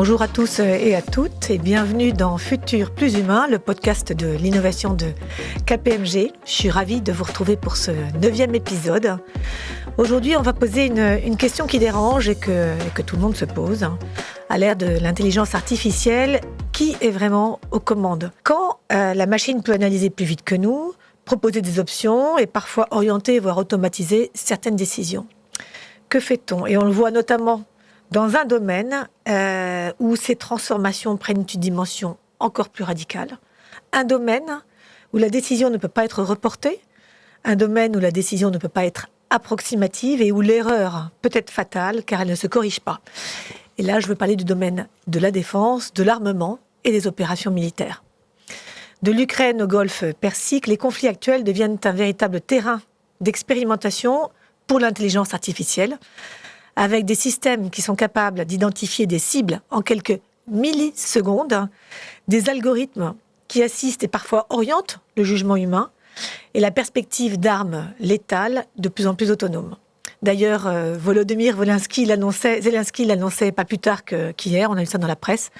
Bonjour à tous et à toutes et bienvenue dans Futur plus humain, le podcast de l'innovation de KPMG. Je suis ravie de vous retrouver pour ce 9e épisode. Aujourd'hui, on va poser une question qui dérange et que tout le monde se pose. À l'ère de l'intelligence artificielle, qui est vraiment aux commandes ? Quand la machine peut analyser plus vite que nous, proposer des options et parfois orienter, voire automatiser certaines décisions. Que fait-on ? Et on le voit notamment dans un domaine où ces transformations prennent une dimension encore plus radicale. Un domaine où la décision ne peut pas être reportée. Un domaine où la décision ne peut pas être approximative et où l'erreur peut être fatale car elle ne se corrige pas. Et là, je veux parler du domaine de la défense, de l'armement et des opérations militaires. De l'Ukraine au golfe Persique, les conflits actuels deviennent un véritable terrain d'expérimentation pour l'intelligence artificielle, avec des systèmes qui sont capables d'identifier des cibles en quelques millisecondes, des algorithmes qui assistent et parfois orientent le jugement humain, et la perspective d'armes létales de plus en plus autonomes. D'ailleurs, Volodymyr Zelensky l'annonçait pas plus tard qu'hier, on a vu ça dans la presse,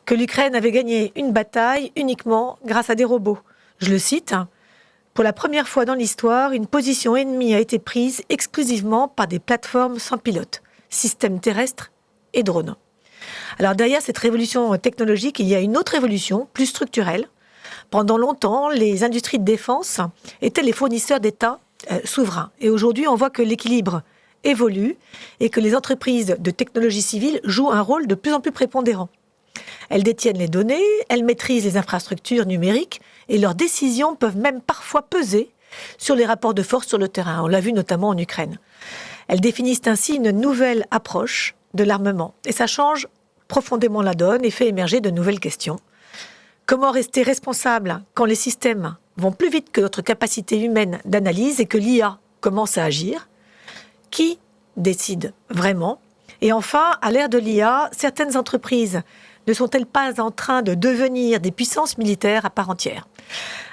que l'Ukraine avait gagné une bataille uniquement grâce à des robots. Je le cite, « Pour la première fois dans l'histoire, une position ennemie a été prise exclusivement par des plateformes sans pilote, systèmes terrestres et drones. » Alors derrière cette révolution technologique, il y a une autre révolution, plus structurelle. Pendant longtemps, les industries de défense étaient les fournisseurs d'États souverains. Et aujourd'hui, on voit que l'équilibre évolue et que les entreprises de technologie civile jouent un rôle de plus en plus prépondérant. Elles détiennent les données, elles maîtrisent les infrastructures numériques et leurs décisions peuvent même parfois peser sur les rapports de force sur le terrain. On l'a vu notamment en Ukraine. Elles définissent ainsi une nouvelle approche de l'armement. Et ça change profondément la donne et fait émerger de nouvelles questions. Comment rester responsable quand les systèmes vont plus vite que notre capacité humaine d'analyse et que l'IA commence à agir ? Qui décide vraiment ? Et enfin, à l'ère de l'IA, certaines entreprises ne sont-elles pas en train de devenir des puissances militaires à part entière ?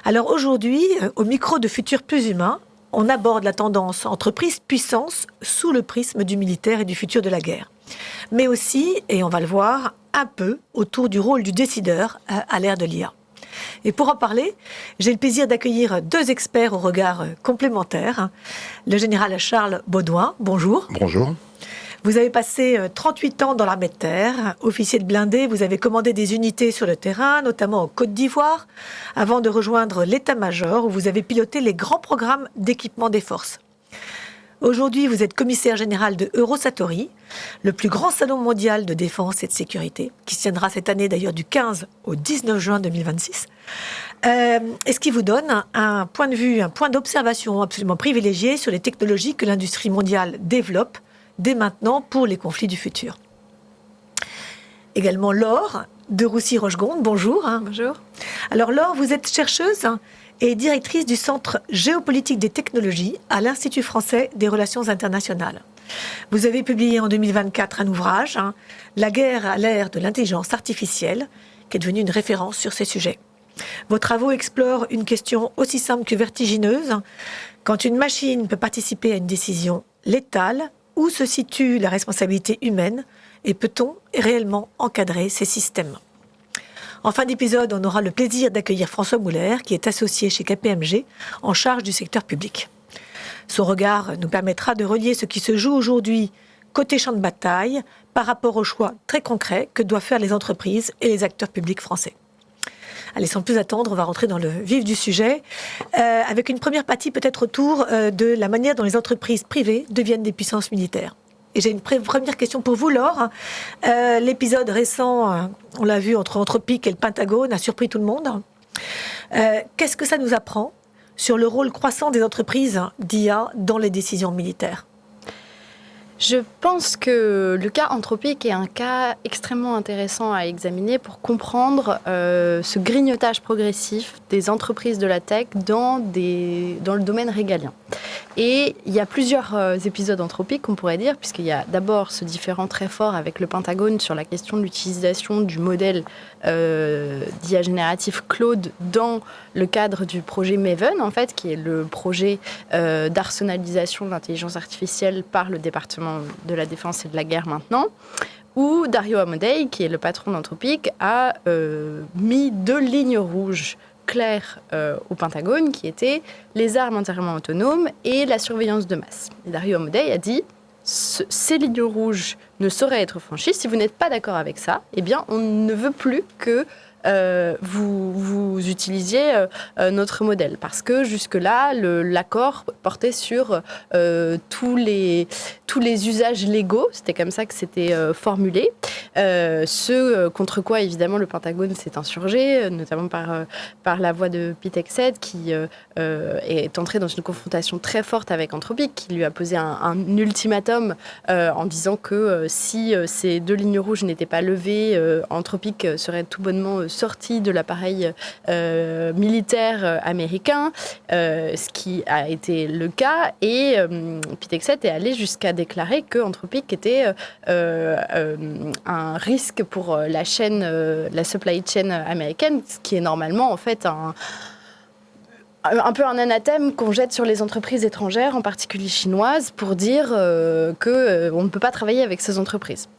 Alors aujourd'hui, au micro de Futur plus humain, on aborde la tendance entreprise-puissance sous le prisme du militaire et du futur de la guerre. Mais aussi, et on va le voir, un peu autour du rôle du décideur à l'ère de l'IA. Et pour en parler, j'ai le plaisir d'accueillir deux experts au regard complémentaire. Le général Charles Baudouin, bonjour. Bonjour. Vous avez passé 38 ans dans l'armée de terre. Officier de blindé, vous avez commandé des unités sur le terrain, notamment en Côte d'Ivoire, avant de rejoindre l'état-major où vous avez piloté les grands programmes d'équipement des forces. Aujourd'hui, vous êtes commissaire général de Eurosatory, le plus grand salon mondial de défense et de sécurité, qui se tiendra cette année d'ailleurs du 15 au 19 juin 2026. Et ce qui vous donne un point de vue, un point d'observation absolument privilégié sur les technologies que l'industrie mondiale développe dès maintenant pour les conflits du futur. Également Laure de Roussy-Rochegonde, bonjour. Bonjour. Alors Laure, vous êtes chercheuse et directrice du Centre géopolitique des technologies à l'Institut français des relations internationales. Vous avez publié en 2024 un ouvrage, La guerre à l'ère de l'intelligence artificielle, qui est devenu une référence sur ces sujets. Vos travaux explorent une question aussi simple que vertigineuse. Quand une machine peut participer à une décision létale, où se situe la responsabilité humaine et peut-on réellement encadrer ces systèmes ? En fin d'épisode, on aura le plaisir d'accueillir François Mouller, qui est associé chez KPMG, en charge du secteur public. Son regard nous permettra de relier ce qui se joue aujourd'hui côté champ de bataille par rapport aux choix très concrets que doivent faire les entreprises et les acteurs publics français. Allez, sans plus attendre, on va rentrer dans le vif du sujet, avec une première partie peut-être autour de la manière dont les entreprises privées deviennent des puissances militaires. Et j'ai une première question pour vous, Laure. L'épisode récent, on l'a vu, entre Anthropic et le Pentagone, a surpris tout le monde. Qu'est-ce que ça nous apprend sur le rôle croissant des entreprises d'IA dans les décisions militaires ? Je pense que le cas Anthropic est un cas extrêmement intéressant à examiner pour comprendre ce grignotage progressif des entreprises de la tech dans le domaine régalien. Et il y a plusieurs épisodes Anthropic, on pourrait dire, puisqu'il y a d'abord ce différend très fort avec le Pentagone sur la question de l'utilisation du modèle d'IA génératif Claude dans le cadre du projet Maven, en fait, qui est le projet d'arsenalisation de l'intelligence artificielle par le département de la Défense et de la Guerre maintenant, où Dario Amodei, qui est le patron d'Anthropic, a mis 2 lignes rouges claires au Pentagone, qui étaient les armes entièrement autonomes et la surveillance de masse. Et Dario Amodei a dit ces lignes rouges ne sauraient être franchies. Si vous n'êtes pas d'accord avec ça, eh bien, on ne veut plus que vous utilisiez notre modèle. Parce que jusque-là, l'accord portait sur tous les usages légaux. C'était comme ça que c'était formulé. Ce contre quoi, évidemment, le Pentagone s'est insurgé, notamment par la voix de Pete Hegseth, qui est entré dans une confrontation très forte avec Anthropic, qui lui a posé un ultimatum en disant que si ces 2 lignes rouges n'étaient pas levées, Anthropic serait tout bonnement sorti de l'appareil militaire américain, ce qui a été le cas. Et Pete Hegseth est allé jusqu'à déclarer que Anthropic était un risque pour la supply chain américaine, ce qui est normalement en fait un peu un anathème qu'on jette sur les entreprises étrangères, en particulier chinoises, pour dire qu'on ne peut pas travailler avec ces entreprises.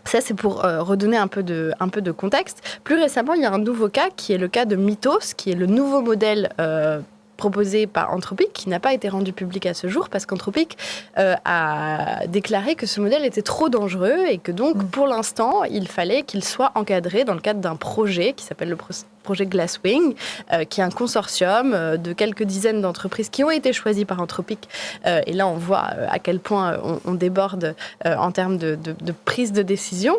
Ça, c'est pour redonner un peu de contexte. Plus récemment, il y a un nouveau cas qui est le cas de Mythos, qui est le nouveau modèle proposé par Anthropic, qui n'a pas été rendu public à ce jour, parce qu'Anthropic a déclaré que ce modèle était trop dangereux et que donc, pour l'instant, il fallait qu'il soit encadré dans le cadre d'un projet qui s'appelle le projet Glasswing, qui est un consortium de quelques dizaines d'entreprises qui ont été choisies par Anthropic. Et là, on voit à quel point on déborde en termes de prise de décision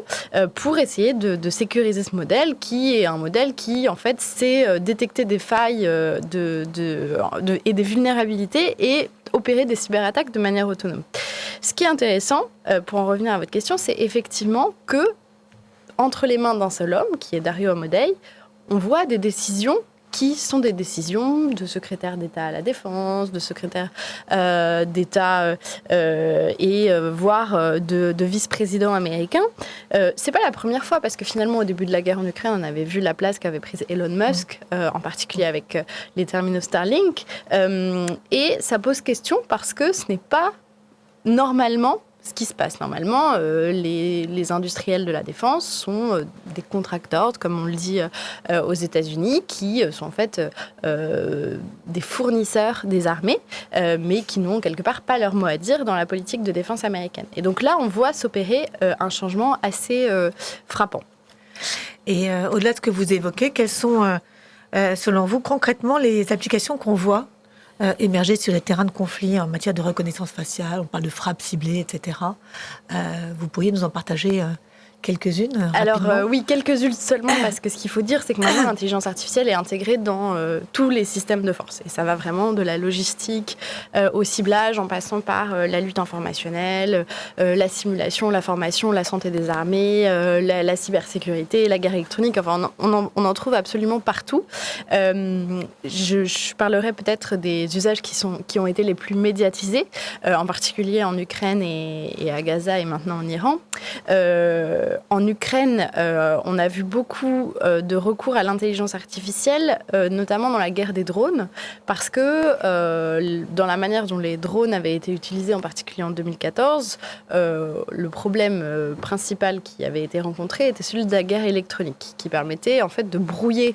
pour essayer de sécuriser ce modèle, qui est un modèle qui, en fait, sait détecter des failles et des vulnérabilités et opérer des cyberattaques de manière autonome. Ce qui est intéressant, pour en revenir à votre question, c'est effectivement que, entre les mains d'un seul homme, qui est Dario Amodei, on voit des décisions qui sont des décisions de secrétaire d'État à la Défense, de secrétaire d'État voire de vice-président américain. C'est pas la première fois, parce que finalement, au début de la guerre en Ukraine, on avait vu la place qu'avait prise Elon Musk, en particulier avec les terminaux Starlink. Et ça pose question parce que ce n'est pas normalement ce qui se passe. Normalement, les industriels de la défense sont des contracteurs, comme on le dit aux États-Unis, qui sont en fait des fournisseurs des armées, mais qui n'ont quelque part pas leur mot à dire dans la politique de défense américaine. Et donc là, on voit s'opérer un changement assez frappant. Et au-delà de ce que vous évoquez, quelles sont, selon vous, concrètement, les applications qu'on voit émerger sur les terrains de conflit en matière de reconnaissance faciale? On parle de frappe ciblée, etc. Vous pourriez nous en partager quelques-unes rapidement? Alors oui, quelques-unes seulement, parce que ce qu'il faut dire, c'est que maintenant l'intelligence artificielle est intégrée dans tous les systèmes de force. Et ça va vraiment de la logistique au ciblage, en passant par la lutte informationnelle, la simulation, la formation, la santé des armées, la cybersécurité, la guerre électronique. Enfin, on en trouve absolument partout. Je parlerai peut-être des usages qui ont été les plus médiatisés, en particulier en Ukraine et à Gaza et maintenant en Iran. En Ukraine, on a vu beaucoup de recours à l'intelligence artificielle, notamment dans la guerre des drones, parce que dans la manière dont les drones avaient été utilisés, en particulier en 2014, le problème principal qui avait été rencontré était celui de la guerre électronique, qui permettait en fait de brouiller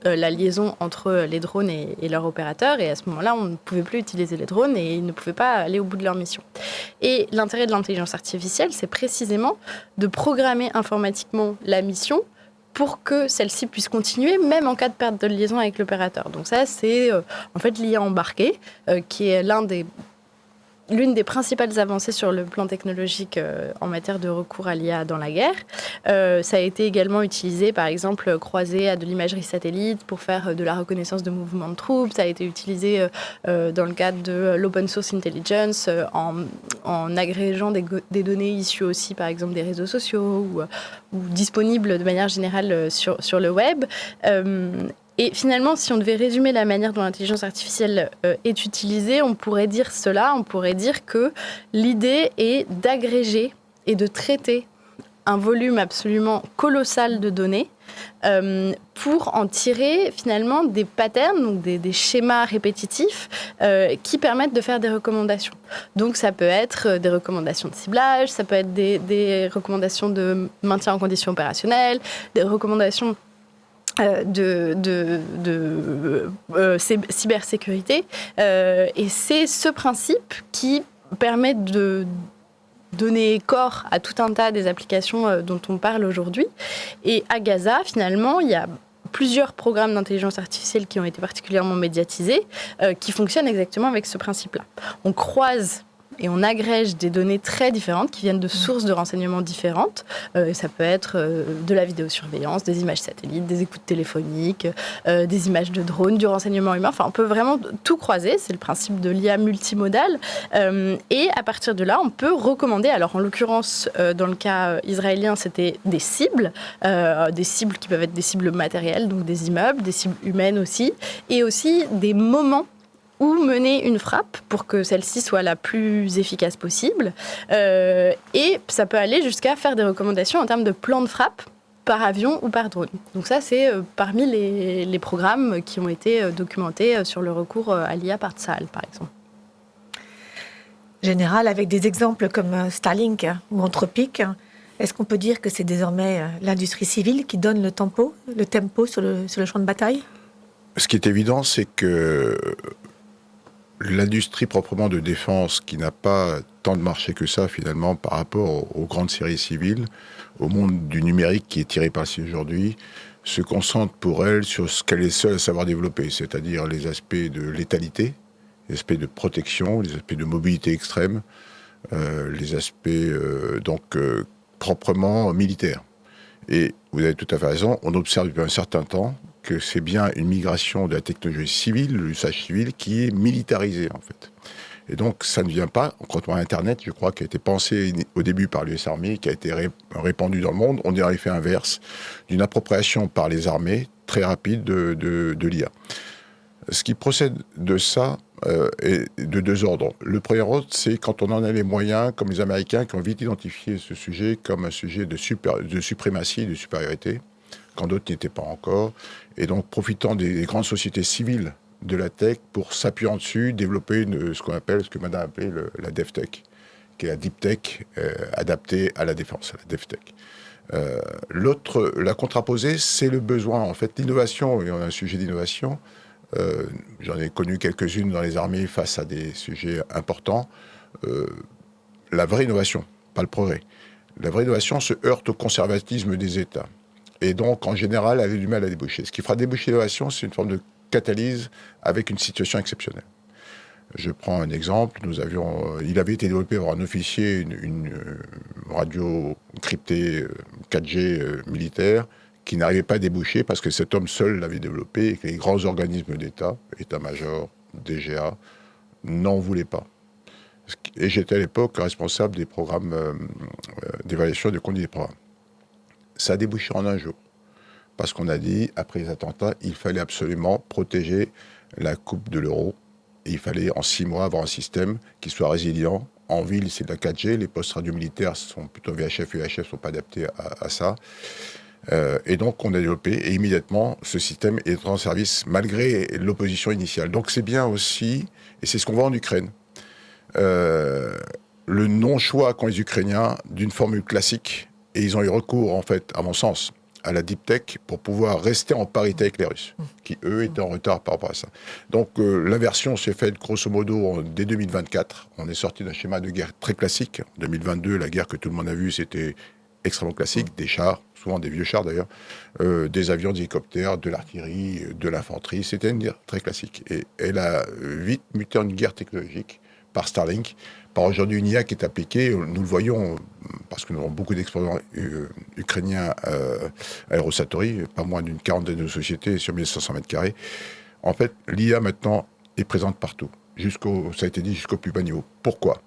la liaison entre les drones et leur opérateur. Et à ce moment-là, on ne pouvait plus utiliser les drones et ils ne pouvaient pas aller au bout de leur mission. Et l'intérêt de l'intelligence artificielle, c'est précisément de programmer informatiquement la mission pour que celle-ci puisse continuer, même en cas de perte de liaison avec l'opérateur. Donc ça, c'est en fait l'IA embarquée, qui est l'une des principales avancées sur le plan technologique en matière de recours à l'IA dans la guerre. Ça a été également utilisé, par exemple, croisé à de l'imagerie satellite pour faire de la reconnaissance de mouvements de troupes. Ça a été utilisé dans le cadre de l'open source intelligence en agrégeant des données issues aussi, par exemple, des réseaux sociaux ou disponibles de manière générale sur le web. Et finalement, si on devait résumer la manière dont l'intelligence artificielle est utilisée, on pourrait dire cela, on pourrait dire que l'idée est d'agréger et de traiter un volume absolument colossal de données pour en tirer finalement des patterns, donc des schémas répétitifs qui permettent de faire des recommandations. Donc ça peut être des recommandations de ciblage, ça peut être des recommandations de maintien en conditions opérationnelles, des recommandations cybersécurité. Et c'est ce principe qui permet de donner corps à tout un tas des applications dont on parle aujourd'hui. Et à Gaza, finalement, il y a plusieurs programmes d'intelligence artificielle qui ont été particulièrement médiatisés, qui fonctionnent exactement avec ce principe-là. On croise et on agrège des données très différentes qui viennent de sources de renseignements différentes. Ça peut être de la vidéosurveillance, des images satellites, des écoutes téléphoniques, des images de drones, du renseignement humain. Enfin, on peut vraiment tout croiser. C'est le principe de l'IA multimodale. Et à partir de là, on peut recommander. Alors, en l'occurrence, dans le cas israélien, c'était des cibles qui peuvent être des cibles matérielles, donc des immeubles, des cibles humaines aussi, et aussi des moments où mener une frappe pour que celle-ci soit la plus efficace possible. Et ça peut aller jusqu'à faire des recommandations en termes de plan de frappe par avion ou par drone. Donc ça, c'est parmi les programmes qui ont été documentés sur le recours à l'IA par Tsahal, par exemple. Général, avec des exemples comme Starlink ou Anthropic, est-ce qu'on peut dire que c'est désormais l'industrie civile qui donne le tempo sur le champ de bataille ? Ce qui est évident, c'est que l'industrie proprement de défense, qui n'a pas tant de marché que ça finalement par rapport aux grandes séries civiles, au monde du numérique qui est tiré par ci aujourd'hui, se concentre pour elle sur ce qu'elle est seule à savoir développer, c'est-à-dire les aspects de létalité, les aspects de protection, les aspects de mobilité extrême, les aspects proprement militaires. Et vous avez tout à fait raison, on observe depuis un certain temps que c'est bien une migration de la technologie civile, l'usage civil, qui est militarisé, en fait. Et donc, ça ne vient pas, contrairement à Internet, je crois, qui a été pensé au début par l'US Army, qui a été répandu dans le monde, on dirait l'effet inverse, d'une appropriation par les armées très rapide de l'IA. Ce qui procède de ça est de deux ordres. Le premier ordre, c'est quand on en a les moyens, comme les Américains, qui ont vite identifié ce sujet comme un sujet de suprématie, de supériorité, quand d'autres n'y étaient pas encore, et donc profitant des grandes sociétés civiles de la tech pour s'appuyant dessus, développer ce que Madame a appelé la DevTech, qui est la Deep Tech adaptée à la défense, la DevTech. La contraposée, c'est le besoin, en fait, l'innovation, et on a un sujet d'innovation, j'en ai connu quelques-unes dans les armées face à des sujets importants, la vraie innovation, pas le progrès. La vraie innovation se heurte au conservatisme des États. Et donc, en général, elle a du mal à déboucher. Ce qui fera déboucher l'innovation, c'est une forme de catalyse avec une situation exceptionnelle. Je prends un exemple. Il avait été développé par un officier une radio cryptée 4G militaire qui n'arrivait pas à déboucher parce que cet homme seul l'avait développé et que les grands organismes d'État, État-major, DGA, n'en voulaient pas. Et j'étais à l'époque responsable des programmes d'évaluation et de conduite des programmes. Ça a débouché en un jour. Parce qu'on a dit, après les attentats, il fallait absolument protéger la coupe de l'euro. Et il fallait, en 6 mois, avoir un système qui soit résilient. En ville, c'est de la 4G. Les postes radiomilitaires sont plutôt VHF et UHF, ne sont pas adaptés à ça. Et donc, on a développé. Et immédiatement, ce système est en service, malgré l'opposition initiale. Donc, c'est bien aussi, et c'est ce qu'on voit en Ukraine, le non-choix qu'ont les Ukrainiens d'une formule classique. Et ils ont eu recours, en fait, à mon sens, à la deep tech pour pouvoir rester en parité avec les Russes, qui, eux, étaient en retard par rapport à ça. Donc, l'inversion s'est faite, grosso modo, dès 2024. On est sorti d'un schéma de guerre très classique. En 2022, la guerre que tout le monde a vue, c'était extrêmement classique. Des chars, souvent des vieux chars d'ailleurs, des avions, des hélicoptères, de l'artillerie, de l'infanterie. C'était une guerre très classique. Et elle a vite muté en une guerre technologique par Starlink, par aujourd'hui une IA qui est appliquée, nous le voyons, parce que nous avons beaucoup d'exploitants ukrainiens à Eurosatori, pas moins d'une quarantaine de sociétés sur 1500 mètres carrés. En fait, l'IA maintenant est présente partout, ça a été dit, jusqu'au plus bas niveau. Pourquoi ?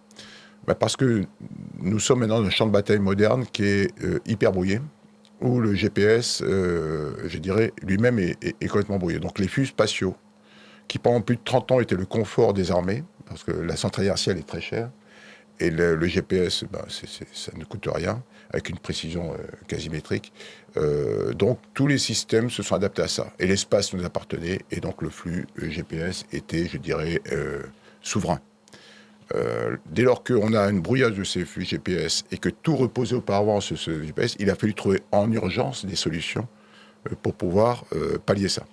Parce que nous sommes maintenant dans un champ de bataille moderne qui est hyper brouillé, où le GPS, je dirais, lui-même est complètement brouillé. Donc les flux spatiaux, qui pendant plus de 30 ans étaient le confort des armées, parce que la centrale inertielle est très chère, Et le GPS, ça ne coûte rien, avec une précision quasimétrique. Donc tous les systèmes se sont adaptés à ça. Et l'espace nous appartenait, et donc le flux GPS était, je dirais, souverain. Dès lors qu'on a une brouillage de ces flux GPS et que tout reposait auparavant sur ce GPS, il a fallu trouver en urgence des solutions pour pouvoir pallier ça.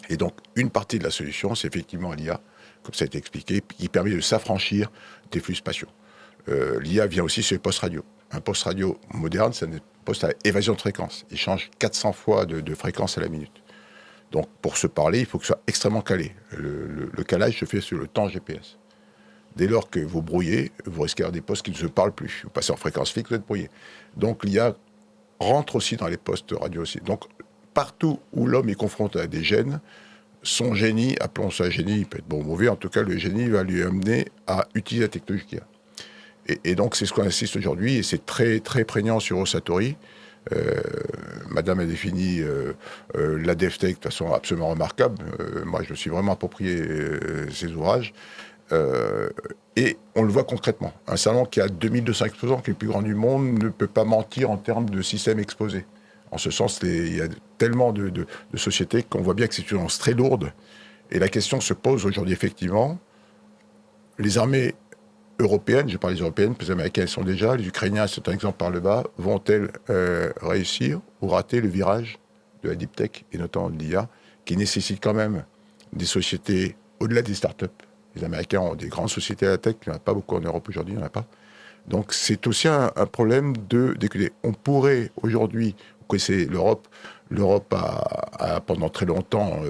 Et donc, une partie de la solution, c'est effectivement l'IA, comme ça a été expliqué, qui permet de s'affranchir des flux spatiaux. L'IA vient aussi sur les postes radio. Un poste radio moderne, c'est un poste à évasion de fréquence. Il change 400 fois de fréquence à la minute. Donc, pour se parler, il faut que ce soit extrêmement calé. Le calage se fait sur le temps GPS. Dès lors que vous brouillez, vous risquez d'avoir des postes qui ne se parlent plus. Vous passez en fréquence fixe, vous êtes brouillé. Donc l'IA rentre aussi dans les postes radio aussi. Donc partout où l'homme est confronté à des gènes, son génie, appelons ça génie, il peut être bon ou mauvais, en tout cas le génie va lui amener à utiliser la technologie qu'il y a. Et donc c'est ce qu'on assiste aujourd'hui, et c'est très, très prégnant sur Osatori. Madame a défini la DevTech de façon absolument remarquable. Moi, je me suis vraiment approprié ses ouvrages. Et on le voit concrètement. Un salon qui a 2200 exposants, qui est le plus grand du monde, ne peut pas mentir en termes de systèmes exposés. En ce sens, il y a tellement de sociétés qu'on voit bien que c'est une annonce très lourde. Et la question se pose aujourd'hui, effectivement. Les armées européennes, je parle des européennes, les américaines sont déjà, les Ukrainiens, c'est un exemple par le bas, vont-elles réussir ou rater le virage de la deep tech, et notamment de l'IA, qui nécessite quand même des sociétés au-delà des startups. Les Américains ont des grandes sociétés à la tech, il n'y en a pas beaucoup en Europe aujourd'hui, il n'y en a pas. Donc c'est aussi un problème d'équité. On pourrait aujourd'hui, vous connaissez l'Europe, l'Europe a pendant très longtemps,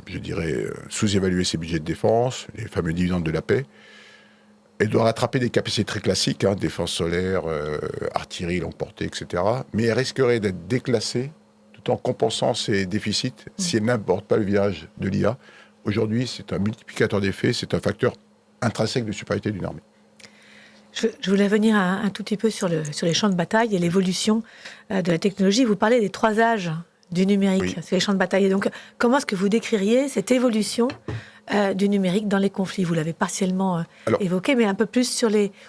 je dirais, sous-évalué ses budgets de défense, les fameux dividendes de la paix. Elle doit rattraper des capacités très classiques, défense solaire, artillerie, longue portée, etc. Mais elle risquerait d'être déclassée tout en compensant ses déficits si elle n'aborde pas le virage de l'IA. Aujourd'hui, c'est un multiplicateur d'effets, c'est un facteur intrinsèque de supériorité d'une armée. Je voulais venir un tout petit peu sur les champs de bataille et l'évolution de la technologie. Vous parlez des 3 âges du numérique sur les champs de bataille. Et donc, comment est-ce que vous décririez cette évolution du numérique dans les conflits? Vous l'avez partiellement évoqué, mais un peu plus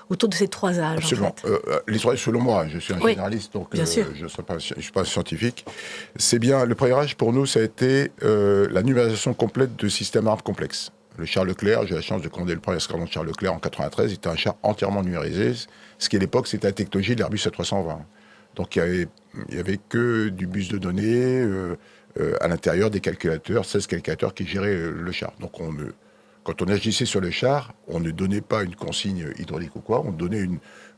autour de ces 3 âges. Absolument. En fait. Les 3 âges, selon moi, je suis un généraliste, donc je ne suis pas scientifique. C'est bien, le premier âge, pour nous, ça a été la numérisation complète de systèmes d'armes complexes. Le char Leclerc, j'ai la chance de commander le premier escadron de char Leclerc en 93, c'était un char entièrement numérisé, ce qui à l'époque, c'était la technologie de l'Airbus A320. Donc il y avait que du bus de données, à l'intérieur des calculateurs, 16 calculateurs qui géraient le char. Donc quand on agissait sur le char, on ne donnait pas une consigne hydraulique ou quoi, on donnait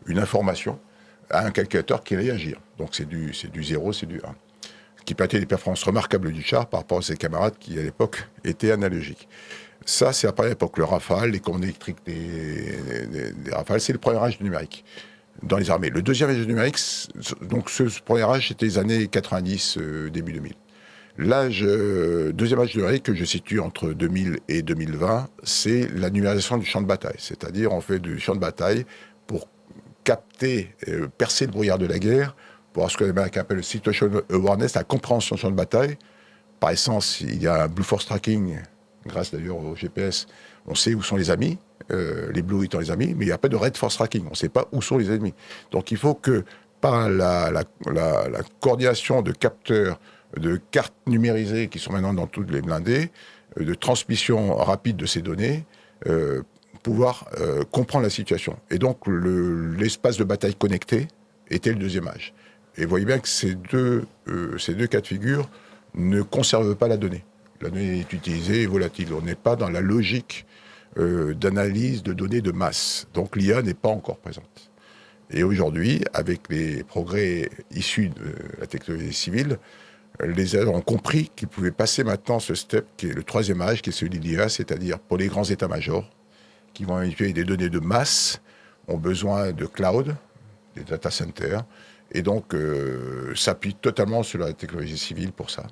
une information à un calculateur qui allait agir. Donc c'est du 0, c'est du 1. Ce qui permettait des performances remarquables du char par rapport à ses camarades qui, à l'époque, étaient analogiques. Ça, c'est la première époque. Le Rafale, les commandes électriques des Rafales, c'est le premier âge du numérique dans les armées. Le deuxième âge du numérique, donc ce premier âge, c'était les années 90, début 2000. Deuxième âge du numérique que je situe entre 2000 et 2020, c'est la numérisation du champ de bataille. C'est-à-dire, on fait du champ de bataille pour capter, percer le brouillard de la guerre, pour avoir ce que les Américains appellent le situation awareness, la compréhension du champ de bataille. Par essence, il y a un Blue Force Tracking, grâce d'ailleurs au GPS, on sait où sont les amis, les Blue étant les amis, mais il n'y a pas de Red Force Tracking, on ne sait pas où sont les ennemis. Donc il faut que, par la coordination de capteurs, de cartes numérisées qui sont maintenant dans toutes les blindés, de transmission rapide de ces données, pouvoir comprendre la situation. Et donc l'espace de bataille connecté était le deuxième âge. Et vous voyez bien que ces deux cas de figure ne conservent pas la donnée. La donnée est utilisée et volatile. On n'est pas dans la logique d'analyse de données de masse. Donc l'IA n'est pas encore présente. Et aujourd'hui, avec les progrès issus de la technologie civile, les agents ont compris qu'ils pouvaient passer maintenant ce step qui est le troisième âge, qui est celui de l'IA, c'est-à-dire pour les grands états-majors qui vont manipuler des données de masse, ont besoin de cloud, des data centers, et donc s'appuient totalement sur la technologie civile pour ça.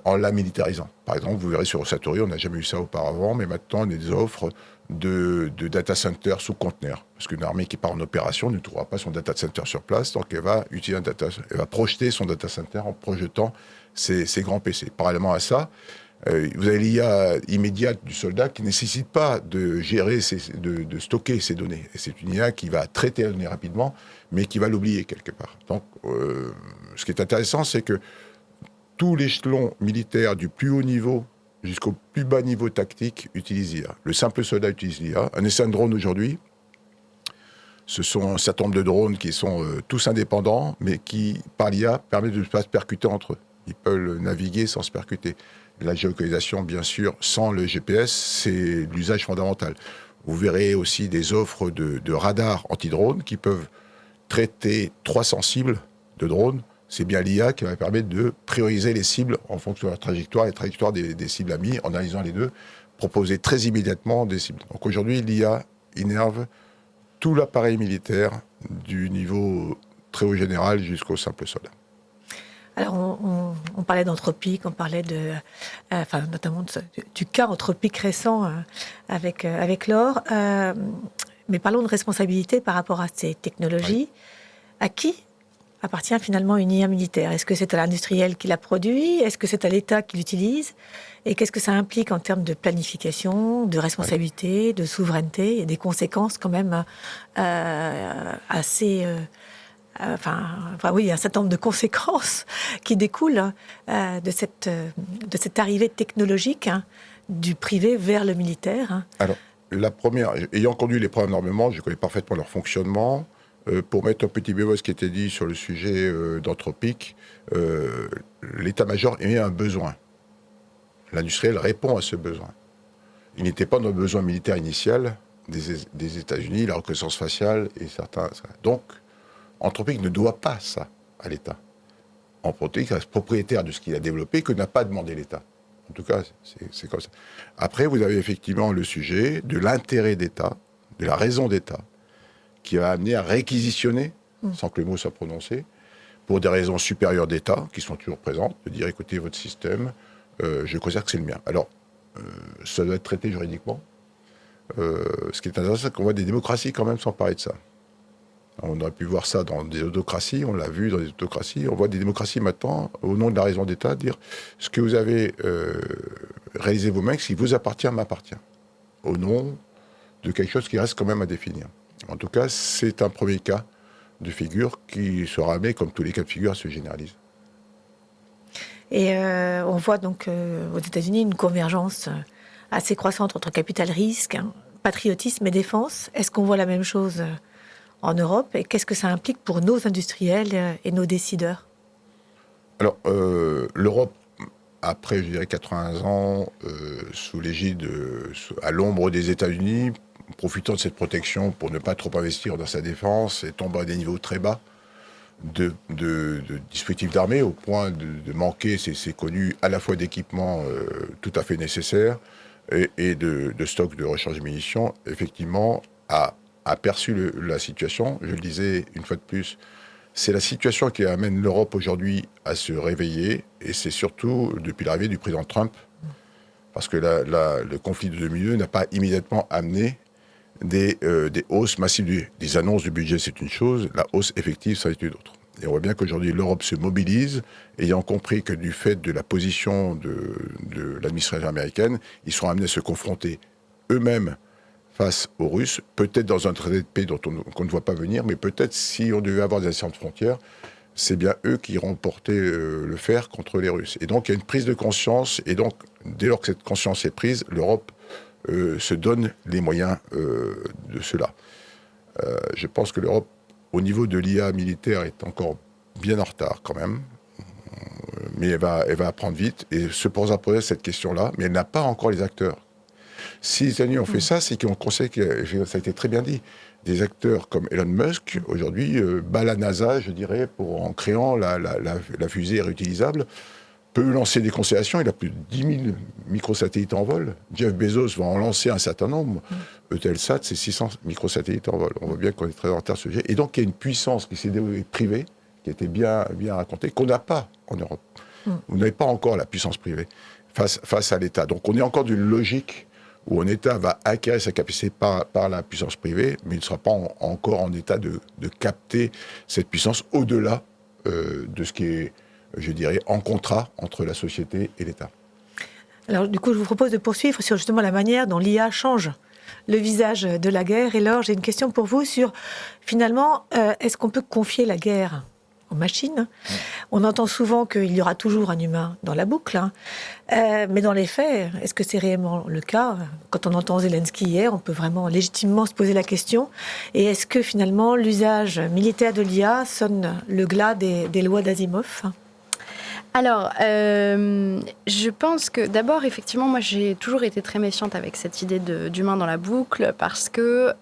En la militarisant. Par exemple, vous verrez sur Osatori, on n'a jamais eu ça auparavant, mais maintenant on a des offres de data center sous conteneur. Parce qu'une armée qui part en opération ne trouvera pas son data center sur place, donc elle va projeter son data center en projetant ses grands PC. Parallèlement à ça, Vous avez l'IA immédiate du soldat qui ne nécessite pas de gérer, de stocker ces données. Et c'est une IA qui va traiter la donnée rapidement, mais qui va l'oublier quelque part. Donc, ce qui est intéressant, c'est que tout l'échelon militaire du plus haut niveau jusqu'au plus bas niveau tactique utilise l'IA. Le simple soldat utilise l'IA. Un essai de drone aujourd'hui, ce sont un certain nombre de drones qui sont tous indépendants, mais qui, par l'IA, permettent de ne pas se percuter entre eux. Ils peuvent naviguer sans se percuter. La géolocalisation, bien sûr, sans le GPS, c'est l'usage fondamental. Vous verrez aussi des offres de radars anti-drones qui peuvent traiter 300 cibles de drones. C'est bien l'IA qui va permettre de prioriser les cibles en fonction de leur trajectoire, les trajectoires des cibles amies, en analysant les deux, proposer très immédiatement des cibles. Donc aujourd'hui, l'IA innerve tout l'appareil militaire, du niveau très haut général jusqu'au simple soldat. Alors, on parlait d'anthropique, on parlait notamment du cas anthropique récent avec l'or. Mais parlons de responsabilité par rapport à ces technologies. Oui. À qui appartient finalement une IA militaire ? Est-ce que c'est à l'industriel qui la produit ? Est-ce que c'est à l'État qui l'utilise ? Et qu'est-ce que ça implique en termes de planification, de responsabilité, de souveraineté ? Il y a des conséquences quand même assez... oui, un certain nombre de conséquences qui découlent de cette arrivée technologique du privé vers le militaire. Alors, la première, ayant conduit les programmes d'armement, je connais parfaitement leur fonctionnement. Pour mettre un petit bémol ce qui était dit sur le sujet d'anthropique, l'état-major émet un besoin. L'industriel répond à ce besoin. Il n'était pas dans le besoin militaire initial des États-Unis, la reconnaissance faciale et certains. Donc, Anthropique ne doit pas ça à l'État. Anthropique reste propriétaire de ce qu'il a développé que n'a pas demandé l'État. En tout cas, c'est comme ça. Après, vous avez effectivement le sujet de l'intérêt d'État, de la raison d'État, qui va amener à réquisitionner, sans que le mot soit prononcé, pour des raisons supérieures d'État, qui sont toujours présentes, de dire, écoutez, votre système, je considère que c'est le mien. Alors, ça doit être traité juridiquement. Ce qui est intéressant, c'est qu'on voit des démocraties quand même s'emparer de ça. On aurait pu voir ça dans des autocraties, on l'a vu dans des autocraties. On voit des démocraties maintenant, au nom de la raison d'État, dire ce que vous avez réalisé vous-même, ce qui vous appartient, m'appartient. Au nom de quelque chose qui reste quand même à définir. En tout cas, c'est un premier cas de figure qui sera amené, comme tous les cas de figure, à se généraliser. Et on voit donc aux États-Unis une convergence assez croissante entre capital-risque, patriotisme et défense. Est-ce qu'on voit la même chose en Europe, et qu'est-ce que ça implique pour nos industriels et nos décideurs ? Alors, l'Europe, après, je dirais, 80 ans, sous l'égide, à l'ombre des États-Unis, profitant de cette protection pour ne pas trop investir dans sa défense, et tombe à des niveaux très bas de dispositifs d'armée, au point de manquer, c'est connu, à la fois d'équipements tout à fait nécessaires, et de stocks de recharge de munitions, effectivement, a perçu la situation. Je le disais une fois de plus, c'est la situation qui amène l'Europe aujourd'hui à se réveiller, et c'est surtout depuis l'arrivée du président Trump, parce que le conflit de 2002 n'a pas immédiatement amené des hausses massives. Des annonces du budget, c'est une chose, la hausse effective, ça est une autre. Et on voit bien qu'aujourd'hui, l'Europe se mobilise, ayant compris que du fait de la position de l'administration américaine, ils sont amenés à se confronter eux-mêmes face aux Russes, peut-être dans un traité de paix qu'on ne voit pas venir, mais peut-être si on devait avoir des actions de frontières, c'est bien eux qui iront porter le fer contre les Russes. Et donc il y a une prise de conscience, et donc dès lors que cette conscience est prise, l'Europe se donne les moyens de cela. Je pense que l'Europe, au niveau de l'IA militaire, est encore bien en retard quand même, mais elle va apprendre vite, et se poser cette question-là, mais elle n'a pas encore les acteurs. Si les États-Unis ont fait ça, c'est qu'ils ont conseillé, ça a été très bien dit, des acteurs comme Elon Musk, aujourd'hui, bat la NASA, je dirais, en créant la fusée réutilisable, peut lancer des constellations. Il a plus de 10 000 microsatellites en vol. Jeff Bezos va en lancer un certain nombre. Eutelsat, c'est 600 microsatellites en vol. On voit bien qu'on est très en retard sur ce sujet. Et donc, il y a une puissance qui s'est développée privée, qui a été bien racontée, qu'on n'a pas en Europe. Vous n'avez pas encore la puissance privée face à l'État. Donc, on est encore d'une logique où un État va acquérir sa capacité par la puissance privée, mais il ne sera pas encore en état de capter cette puissance au-delà de ce qui est, je dirais, en contrat entre la société et l'État. Alors du coup, je vous propose de poursuivre sur justement la manière dont l'IA change le visage de la guerre. Et Laure, j'ai une question pour vous sur, finalement, est-ce qu'on peut confier la guerre aux machines ? On entend souvent qu'il y aura toujours un humain dans la boucle, mais dans les faits, est-ce que c'est réellement le cas ? Quand on entend Zelensky hier, on peut vraiment légitimement se poser la question. Et est-ce que finalement l'usage militaire de l'IA sonne le glas des lois d'Asimov ? Alors, je pense que d'abord, effectivement, moi j'ai toujours été très méfiante avec cette idée d'humain dans la boucle parce que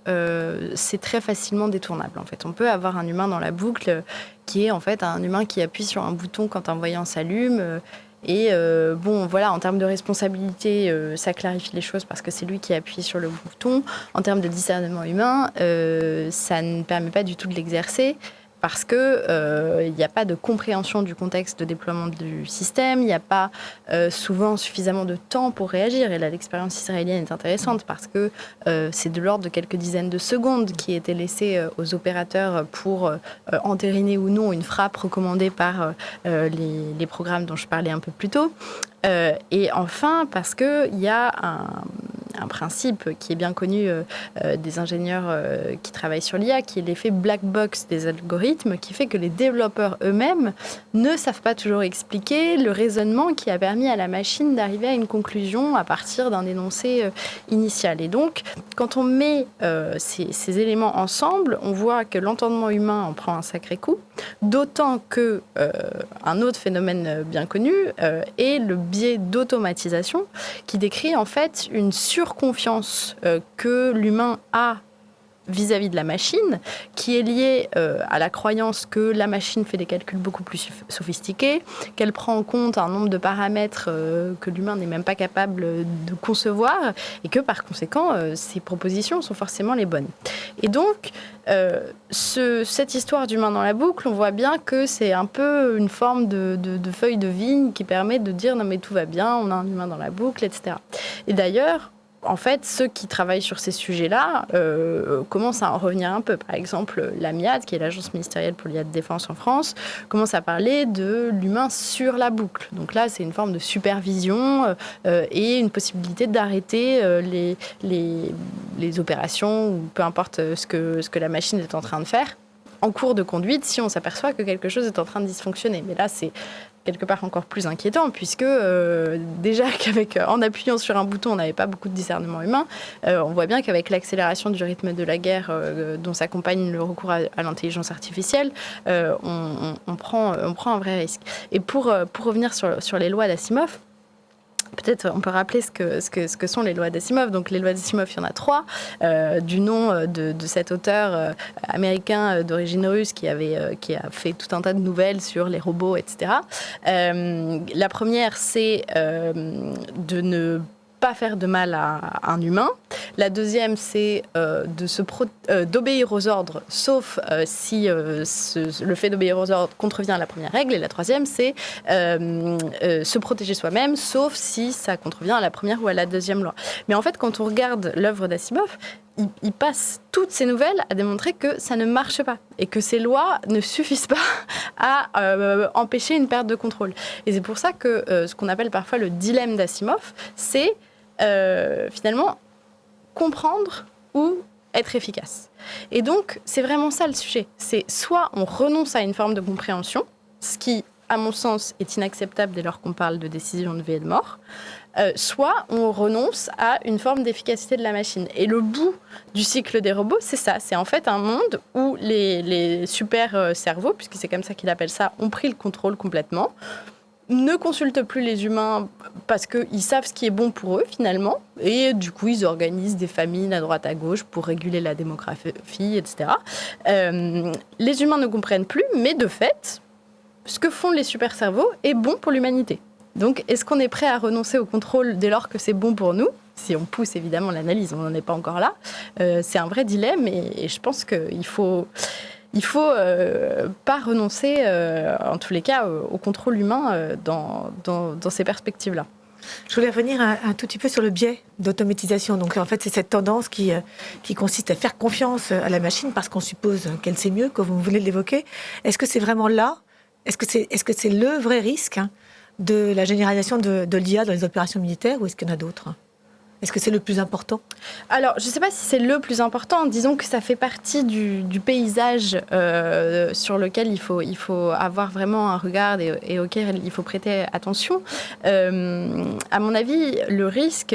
c'est très facilement détournable. En fait, on peut avoir un humain dans la boucle qui est en fait un humain qui appuie sur un bouton quand un voyant s'allume. Et bon, voilà, en termes de responsabilité, ça clarifie les choses parce que c'est lui qui appuie sur le bouton. En termes de discernement humain, ça ne permet pas du tout de l'exercer. Parce qu'il n'y a pas de compréhension du contexte de déploiement du système, il n'y a pas souvent suffisamment de temps pour réagir. Et là, l'expérience israélienne est intéressante parce que c'est de l'ordre de quelques dizaines de secondes qui étaient laissées aux opérateurs pour entériner ou non une frappe recommandée par les programmes dont je parlais un peu plus tôt. Et enfin, parce qu'il y a un principe qui est bien connu des ingénieurs qui travaillent sur l'IA, qui est l'effet black box des algorithmes, qui fait que les développeurs eux-mêmes ne savent pas toujours expliquer le raisonnement qui a permis à la machine d'arriver à une conclusion à partir d'un énoncé initial. Et donc, quand on met ces éléments ensemble, on voit que l'entendement humain en prend un sacré coup, d'autant que un autre phénomène bien connu est le biais d'automatisation, qui décrit en fait une surconfiance que l'humain a vis-à-vis de la machine, qui est liée à la croyance que la machine fait des calculs beaucoup plus sophistiqués, qu'elle prend en compte un nombre de paramètres que l'humain n'est même pas capable de concevoir, et que par conséquent, ses propositions sont forcément les bonnes. Et donc, cette histoire d'humain dans la boucle, on voit bien que c'est un peu une forme de feuille de vigne qui permet de dire « non mais tout va bien, on a un humain dans la boucle », etc. Et d'ailleurs, en fait, ceux qui travaillent sur ces sujets-là commencent à en revenir un peu. Par exemple, l'AMIAD, qui est l'Agence ministérielle pour l'IA de défense en France, commence à parler de l'humain sur la boucle. Donc là, c'est une forme de supervision et une possibilité d'arrêter les opérations, ou peu importe ce que la machine est en train de faire, en cours de conduite, si on s'aperçoit que quelque chose est en train de dysfonctionner. Mais là, c'est quelque part encore plus inquiétant, puisque déjà qu'en appuyant sur un bouton, on n'avait pas beaucoup de discernement humain, on voit bien qu'avec l'accélération du rythme de la guerre dont s'accompagne le recours à l'intelligence artificielle, on prend un vrai risque. Et pour revenir sur les lois d'Asimov, peut-être on peut rappeler ce que sont les lois d'Asimov. Donc les lois d'Asimov, il y en a 3, du nom de cet auteur américain d'origine russe qui a fait tout un tas de nouvelles sur les robots, etc. La première, c'est de ne pas faire de mal à un humain. La deuxième, c'est d'obéir aux ordres, sauf si le fait d'obéir aux ordres contrevient à la première règle. Et la troisième, c'est se protéger soi-même, sauf si ça contrevient à la première ou à la deuxième loi. Mais en fait, quand on regarde l'œuvre d'Asimov, il passe toutes ces nouvelles à démontrer que ça ne marche pas et que ces lois ne suffisent pas à empêcher une perte de contrôle. Et c'est pour ça que ce qu'on appelle parfois le dilemme d'Asimov, c'est finalement comprendre ou être efficace. Et donc, c'est vraiment ça le sujet. C'est soit on renonce à une forme de compréhension, ce qui, à mon sens, est inacceptable dès lors qu'on parle de décision de vie et de mort, soit on renonce à une forme d'efficacité de la machine. Et le bout du cycle des robots, c'est ça. C'est en fait un monde où les super cerveaux, puisque c'est comme ça qu'il appelle ça, ont pris le contrôle complètement, ne consultent plus les humains parce qu'ils savent ce qui est bon pour eux, finalement. Et du coup, ils organisent des famines à droite à gauche pour réguler la démographie, etc. Les humains ne comprennent plus, mais de fait, ce que font les super cerveaux est bon pour l'humanité. Donc, est-ce qu'on est prêt à renoncer au contrôle dès lors que c'est bon pour nous ? Si on pousse évidemment l'analyse, on n'en est pas encore là. C'est un vrai dilemme et je pense qu'il faut pas renoncer, en tous les cas, au contrôle humain dans ces perspectives-là. Je voulais revenir un tout petit peu sur le biais d'automatisation. Donc, en fait, c'est cette tendance qui consiste à faire confiance à la machine parce qu'on suppose qu'elle sait mieux, comme vous venez de l'évoquer. Est-ce que c'est vraiment là ? Est-ce que c'est le vrai risque de la généralisation de l'IA dans les opérations militaires ou est-ce qu'il y en a d'autres ? Est-ce que c'est le plus important ? Alors, je ne sais pas si c'est le plus important. Disons que ça fait partie du paysage sur lequel il faut avoir vraiment un regard et auquel il faut prêter attention. À mon avis, le risque,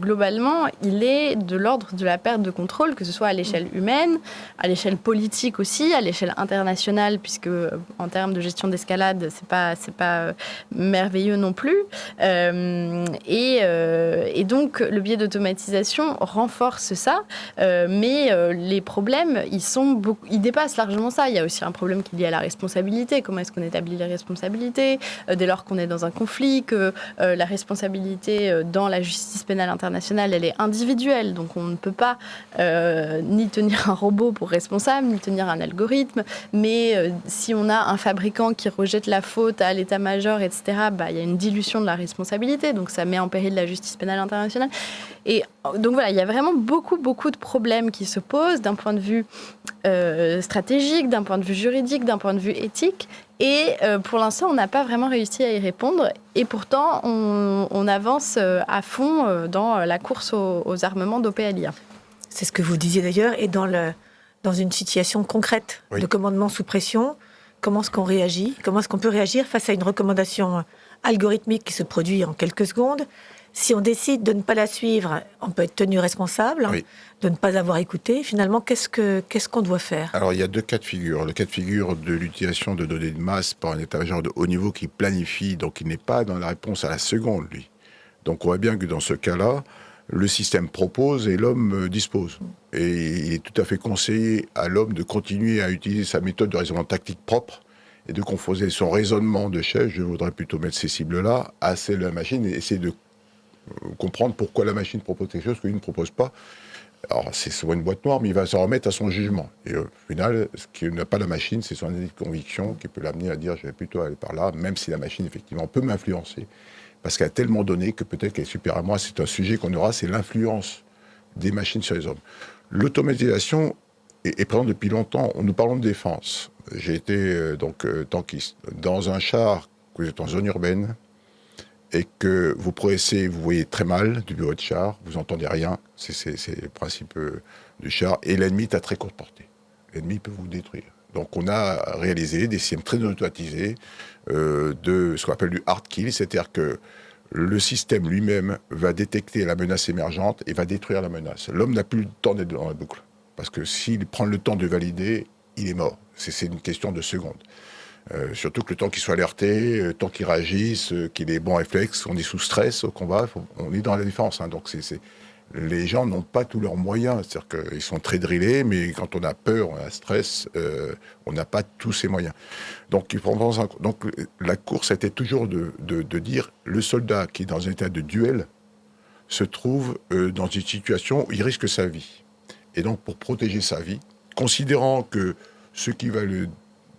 globalement, il est de l'ordre de la perte de contrôle, que ce soit à l'échelle humaine, à l'échelle politique aussi, à l'échelle internationale, puisque en termes de gestion d'escalade, c'est pas merveilleux non plus. Et donc, le biais d'automatisation renforce ça, mais les problèmes, ils dépassent largement ça. Il y a aussi un problème qui est lié à la responsabilité. Comment est-ce qu'on établit les responsabilités dès lors qu'on est dans un conflit, que la responsabilité dans la justice pénale internationale, elle est individuelle. Donc on ne peut pas ni tenir un robot pour responsable, ni tenir un algorithme. Mais si on a un fabricant qui rejette la faute à l'état-major, etc., il y a une dilution de la responsabilité. Donc ça met en péril la justice pénale internationale. Et donc voilà, il y a vraiment beaucoup de problèmes qui se posent d'un point de vue stratégique, d'un point de vue juridique, d'un point de vue éthique. Et pour l'instant, on n'a pas vraiment réussi à y répondre. Et pourtant, on avance à fond dans la course aux armements dopés à l'IA. C'est ce que vous disiez d'ailleurs. Et dans une situation concrète de commandement sous pression, comment est-ce qu'on réagit ? Comment est-ce qu'on peut réagir face à une recommandation algorithmique qui se produit en quelques secondes ? Si on décide de ne pas la suivre, on peut être tenu responsable, de ne pas avoir écouté. Finalement, qu'est-ce qu'on doit faire ? Alors, il y a deux cas de figure. Le cas de figure de l'utilisation de données de masse par un état-major de haut niveau qui planifie, donc il n'est pas dans la réponse à la seconde, lui. Donc, on voit bien que dans ce cas-là, le système propose et l'homme dispose. Et il est tout à fait conseillé à l'homme de continuer à utiliser sa méthode de raisonnement tactique propre et de conformer son raisonnement de chef, je voudrais plutôt mettre ces cibles-là, à celle de la machine et essayer de comprendre pourquoi la machine propose quelque chose que lui ne propose pas. Alors, c'est souvent une boîte noire, mais il va s'en remettre à son jugement. Et au final, ce qui n'a pas la machine, c'est son année de conviction qui peut l'amener à dire « je vais plutôt aller par là », même si la machine, effectivement, peut m'influencer. Parce qu'elle a tellement donné que peut-être qu'elle est supérieure à moi. C'est un sujet qu'on aura, c'est l'influence des machines sur les hommes. L'automatisation est présente depuis longtemps. Nous parlons de défense. J'ai été tankiste. Dans un char, vous êtes en zone urbaine, et que vous progressez, vous voyez très mal du bureau de char, vous n'entendez rien, c'est le principe du char, et l'ennemi est à très courte portée. L'ennemi peut vous détruire. Donc on a réalisé des systèmes très automatisés de ce qu'on appelle du hard kill, c'est-à-dire que le système lui-même va détecter la menace émergente et va détruire la menace. L'homme n'a plus le temps d'être dans la boucle, parce que s'il prend le temps de valider, il est mort. C'est une question de secondes. Surtout que le temps qu'il soit alerté, le temps qu'il réagisse, qu'il ait bon réflexe, on est sous stress au combat, on est dans la défense. Donc les gens n'ont pas tous leurs moyens, c'est-à-dire qu'ils sont très drillés, mais quand on a peur, on a stress, on n'a pas tous ces moyens. Donc la course était toujours de dire le soldat qui est dans un état de duel se trouve dans une situation où il risque sa vie. Et donc pour protéger sa vie, considérant que ce qui va le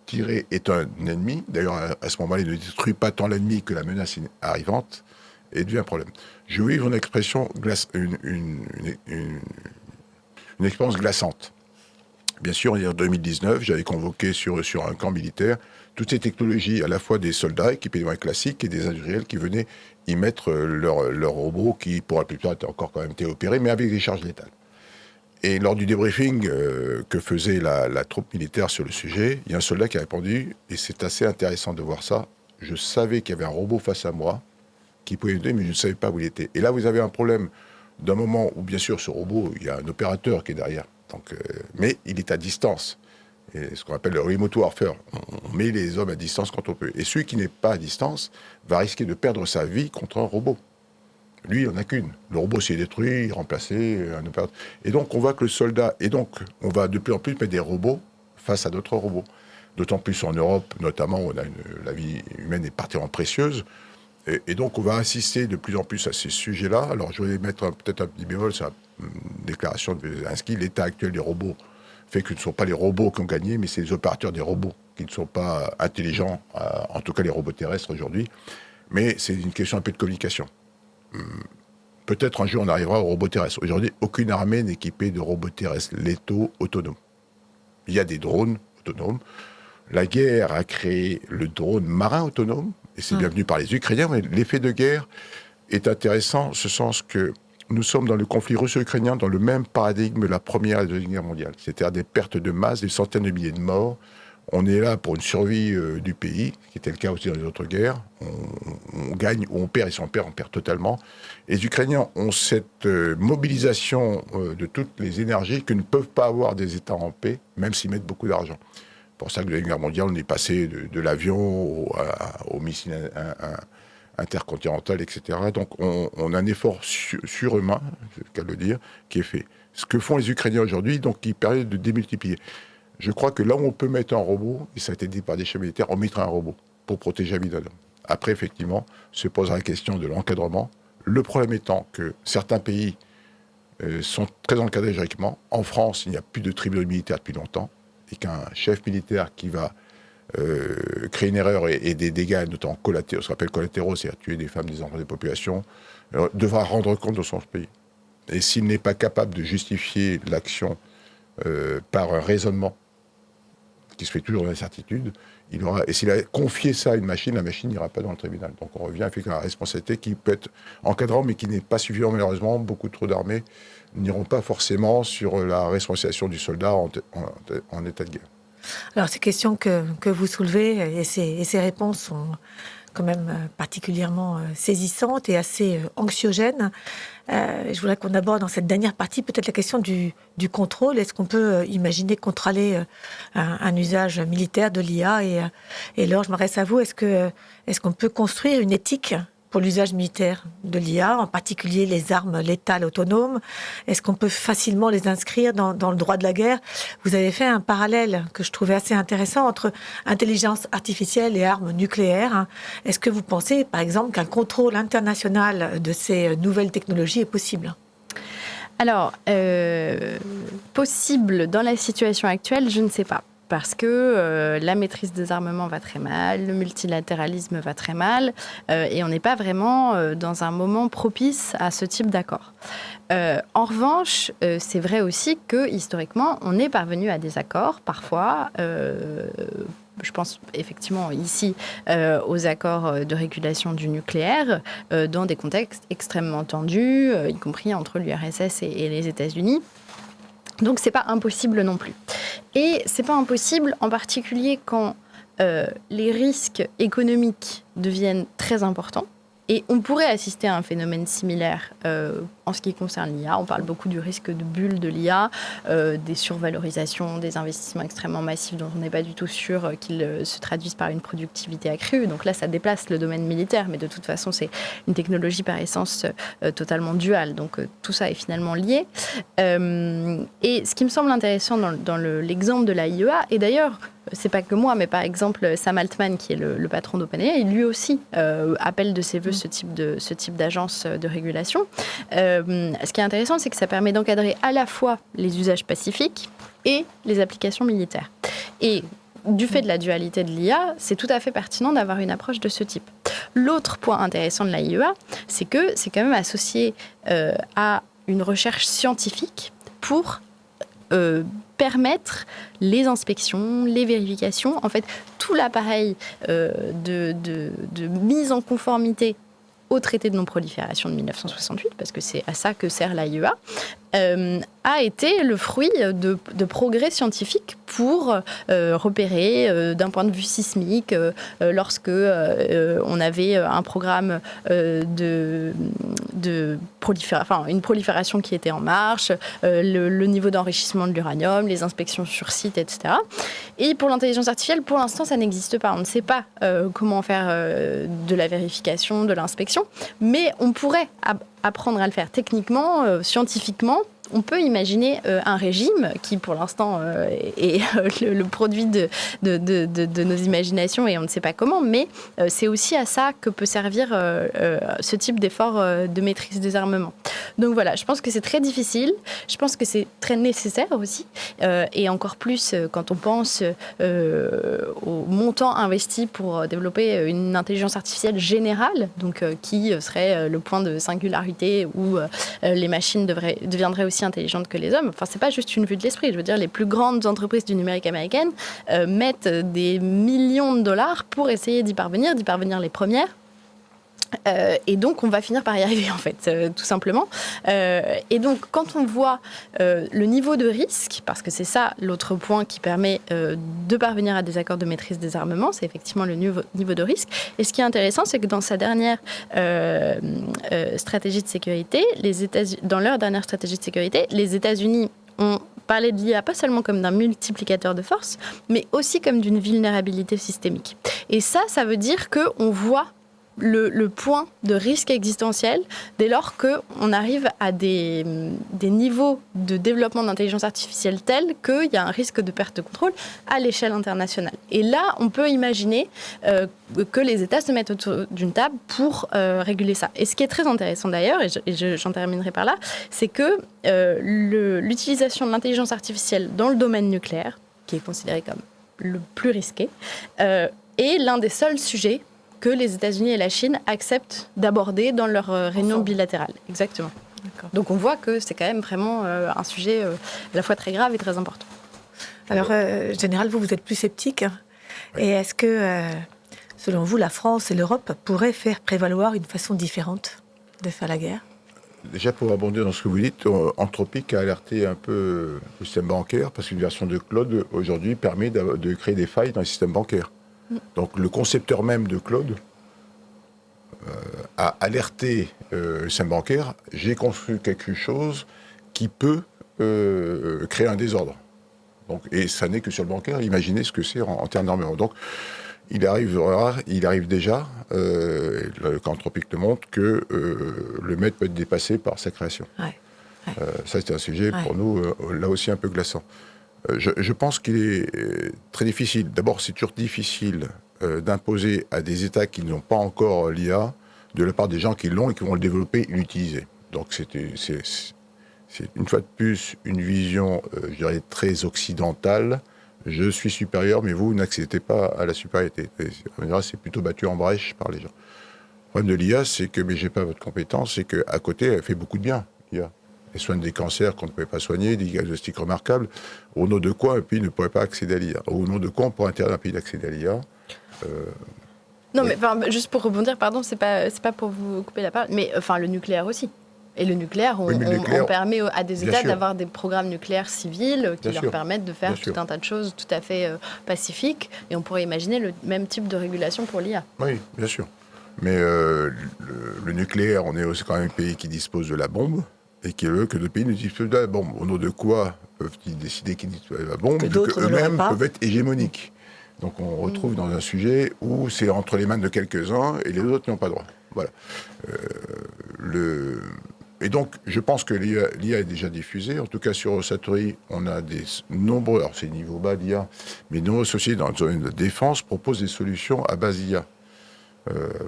tirer est un ennemi, d'ailleurs à ce moment-là il ne détruit pas tant l'ennemi que la menace arrivante, et devient un problème. Je vais vivre une expression, une expérience glaçante. Bien sûr, en 2019, j'avais convoqué sur un camp militaire toutes ces technologies, à la fois des soldats équipés de moyens classiques et des industriels qui venaient y mettre leurs robots qui, pour la plupart, étaient encore quand même téléopérés, mais avec des charges létales. Et lors du débriefing que faisait la troupe militaire sur le sujet, il y a un soldat qui a répondu, et c'est assez intéressant de voir ça, je savais qu'il y avait un robot face à moi qui pouvait m'aider, mais je ne savais pas où il était. Et là, vous avez un problème d'un moment où, bien sûr, ce robot, il y a un opérateur qui est derrière, donc, mais il est à distance. Et ce qu'on appelle le remote warfare. On met les hommes à distance quand on peut. Et celui qui n'est pas à distance va risquer de perdre sa vie contre un robot. Lui, il n'en a qu'une. Le robot s'est détruit, remplacé, un opérateur. Et donc, on voit que le soldat... Et donc, on va de plus en plus mettre des robots face à d'autres robots. D'autant plus en Europe, notamment, où la vie humaine est particulièrement précieuse. Et donc, on va insister de plus en plus à ces sujets-là. Alors, je vais mettre peut-être un petit bémol sur la déclaration de Zelensky. L'état actuel des robots fait que ce ne sont pas les robots qui ont gagné, mais c'est les opérateurs des robots qui ne sont pas intelligents, en tout cas les robots terrestres aujourd'hui. Mais c'est une question un peu de communication. Peut-être un jour on arrivera aux robots terrestres. Aujourd'hui, aucune armée n'est équipée de robots terrestres létaux autonomes. Il y a des drones autonomes. La guerre a créé le drone marin autonome, Et c'est bienvenu par les Ukrainiens, mais l'effet de guerre est intéressant, en ce sens que nous sommes dans le conflit russo-ukrainien dans le même paradigme de la Première et la Deuxième Guerre mondiale. C'est-à-dire des pertes de masse, des centaines de milliers de morts. On est là pour une survie du pays, qui était le cas aussi dans les autres guerres. On gagne ou on perd, et si on perd totalement. Et les Ukrainiens ont cette mobilisation de toutes les énergies que ne peuvent pas avoir des États en paix, même s'ils mettent beaucoup d'argent. C'est pour ça que la Deuxième Guerre mondiale, on est passé de l'avion au missile intercontinental, etc. Donc on a un effort surhumain, c'est le cas de le dire, qui est fait. Ce que font les Ukrainiens aujourd'hui, donc qui permet de démultiplier. Je crois que là où on peut mettre un robot, et ça a été dit par des chefs militaires, on mettra un robot pour protéger la vie d'un homme. Après, effectivement, se posera la question de l'encadrement. Le problème étant que certains pays sont très encadrés juridiquement. En France, il n'y a plus de tribunaux militaires depuis longtemps, et qu'un chef militaire qui va créer une erreur et des dégâts, notamment collatéraux, ce qu'on appelle collatéraux, c'est-à-dire tuer des femmes, des enfants, des populations, devra rendre compte de son pays. Et s'il n'est pas capable de justifier l'action par un raisonnement qui se fait toujours dans l'incertitude, et s'il a confié ça à une machine, la machine n'ira pas dans le tribunal. Donc on revient avec la responsabilité qui peut être encadrant, mais qui n'est pas suffisant malheureusement. Beaucoup trop d'armées n'iront pas forcément sur la responsabilisation du soldat en état de guerre. Alors ces questions que vous soulevez et ces réponses sont quand même particulièrement saisissantes et assez anxiogènes. Je voudrais qu'on aborde dans cette dernière partie peut-être la question du contrôle. Est-ce qu'on peut imaginer contrôler un usage militaire de l'IA et Laure, je m'adresse à vous. Est-ce qu'on peut construire une éthique pour l'usage militaire de l'IA, en particulier les armes létales autonomes? Est-ce qu'on peut facilement les inscrire dans le droit de la guerre? Vous avez fait un parallèle que je trouvais assez intéressant entre intelligence artificielle et armes nucléaires. Est-ce que vous pensez, par exemple, qu'un contrôle international de ces nouvelles technologies est possible? Alors, possible dans la situation actuelle, je ne sais pas. Parce que la maîtrise des armements va très mal, le multilatéralisme va très mal, et on n'est pas vraiment dans un moment propice à ce type d'accord. En revanche, c'est vrai aussi que historiquement, on est parvenu à des accords, parfois. Je pense effectivement ici aux accords de régulation du nucléaire, dans des contextes extrêmement tendus, y compris entre l'URSS et les États-Unis. Donc, c'est pas impossible non plus. Et c'est pas impossible, en particulier quand les risques économiques deviennent très importants. Et on pourrait assister à un phénomène similaire en ce qui concerne l'IA. On parle beaucoup du risque de bulle de l'IA, des survalorisations, des investissements extrêmement massifs dont on n'est pas du tout sûr qu'ils se traduisent par une productivité accrue. Donc là, ça déplace le domaine militaire, mais de toute façon, c'est une technologie par essence totalement duale. Donc tout ça est finalement lié. Et ce qui me semble intéressant dans l'exemple de la IEA, et d'ailleurs, c'est pas que moi, mais par exemple Sam Altman, qui est le patron d'OpenAI, lui aussi appelle de ses voeux ce type d'agence de régulation. Ce qui est intéressant, c'est que ça permet d'encadrer à la fois les usages pacifiques et les applications militaires. Et du fait de la dualité de l'IA, c'est tout à fait pertinent d'avoir une approche de ce type. L'autre point intéressant de la IEA, c'est que c'est quand même associé à une recherche scientifique pour permettre les inspections, les vérifications, en fait, tout l'appareil de mise en conformité au traité de non-prolifération de 1968, parce que c'est à ça que sert l'AIEA, a été le fruit de progrès scientifiques pour repérer d'un point de vue sismique lorsque on avait un programme de prolifération, une prolifération qui était en marche, le niveau d'enrichissement de l'uranium, les inspections sur site, etc. Et pour l'intelligence artificielle, pour l'instant, ça n'existe pas. On ne sait pas comment faire de la vérification, de l'inspection, mais on pourrait apprendre à le faire techniquement, scientifiquement. On peut imaginer un régime qui, pour l'instant, est le produit de nos imaginations et on ne sait pas comment, mais c'est aussi à ça que peut servir ce type d'effort de maîtrise des armements. Donc voilà, je pense que c'est très difficile, je pense que c'est très nécessaire aussi, et encore plus quand on pense au montant investi pour développer une intelligence artificielle générale, donc qui serait le point de singularité où les machines deviendraient aussi aussi intelligentes que les hommes. Enfin, c'est pas juste une vue de l'esprit. Je veux dire, les plus grandes entreprises du numérique américaines mettent des millions de dollars pour essayer d'y parvenir les premières. Et donc, on va finir par y arriver, en fait, tout simplement. Et donc, quand on voit le niveau de risque, parce que c'est ça l'autre point qui permet de parvenir à des accords de maîtrise des armements, c'est effectivement le niveau de risque. Et ce qui est intéressant, c'est que dans sa dernière stratégie de sécurité, dans leur dernière stratégie de sécurité, les États-Unis ont parlé de l'IA pas seulement comme d'un multiplicateur de force, mais aussi comme d'une vulnérabilité systémique. Et ça veut dire qu'on voit le point de risque existentiel dès lors qu'on arrive à des niveaux de développement d'intelligence artificielle tels qu'il y a un risque de perte de contrôle à l'échelle internationale. Et là, on peut imaginer que les États se mettent autour d'une table pour réguler ça. Et ce qui est très intéressant d'ailleurs, et j'en terminerai par là, c'est que l'utilisation de l'intelligence artificielle dans le domaine nucléaire, qui est considéré comme le plus risqué, est l'un des seuls sujets que les États-Unis et la Chine acceptent d'aborder dans leurs réunions bilatérales. Exactement. D'accord. Donc on voit que c'est quand même vraiment un sujet à la fois très grave et très important. Alors, Général, vous êtes plus sceptique. Oui. Et est-ce que, selon vous, la France et l'Europe pourraient faire prévaloir une façon différente de faire la guerre ? Déjà, pour rebondir dans ce que vous dites, Anthropic a alerté un peu le système bancaire parce qu'une version de Claude, aujourd'hui, permet de créer des failles dans le système bancaire. Donc le concepteur même de Claude a alerté le système bancaire, j'ai construit quelque chose qui peut créer un désordre. Donc, et ça n'est que sur le bancaire, imaginez ce que c'est en termes d'armement. Donc il arrive déjà, quand Anthropic le montre, que le maître peut être dépassé par sa création. Ouais. Ça c'est un sujet pour nous là aussi un peu glaçant. Je pense qu'il est très difficile. D'abord, c'est toujours difficile d'imposer à des États qui n'ont pas encore l'IA, de la part des gens qui l'ont et qui vont le développer et l'utiliser. Donc, c'est une fois de plus une vision, je dirais, très occidentale. Je suis supérieur, mais vous n'accédez pas à la supériorité. C'est plutôt battu en brèche par les gens. Le problème de l'IA, c'est que, mais je n'ai pas votre compétence, c'est qu'à côté, elle fait beaucoup de bien, l'IA. Elle soigne des cancers qu'on ne pouvait pas soigner, des diagnostics remarquables. Au nom de quoi un pays ne pourrait pas accéder à l'IA ? Au nom de quoi on pourrait interdire un pays d'accéder à l'IA ? Non, mais juste pour rebondir, pardon, c'est pas pour vous couper la parole, mais le nucléaire aussi. Et le nucléaire, on permet à des États d'avoir des programmes nucléaires civils qui leur permettent de faire tout un tas de choses tout à fait pacifiques. Et on pourrait imaginer le même type de régulation pour l'IA. Oui, bien sûr. Mais le nucléaire, on est aussi quand même un pays qui dispose de la bombe. Et qui veut que d'autres pays ne disposent de la bombe. Au nom de quoi peuvent-ils décider qu'ils disposent de la bombe ? Qu'eux-mêmes peuvent être hégémoniques. Donc on retrouve dans un sujet où c'est entre les mains de quelques-uns et les autres n'ont pas droit. Voilà. Et donc je pense que l'IA est déjà diffusée. En tout cas sur Rosatori, on a des nombreux, alors c'est niveau bas l'IA, mais de nombreuses sociétés dans le domaine de défense proposent des solutions à base d'IA.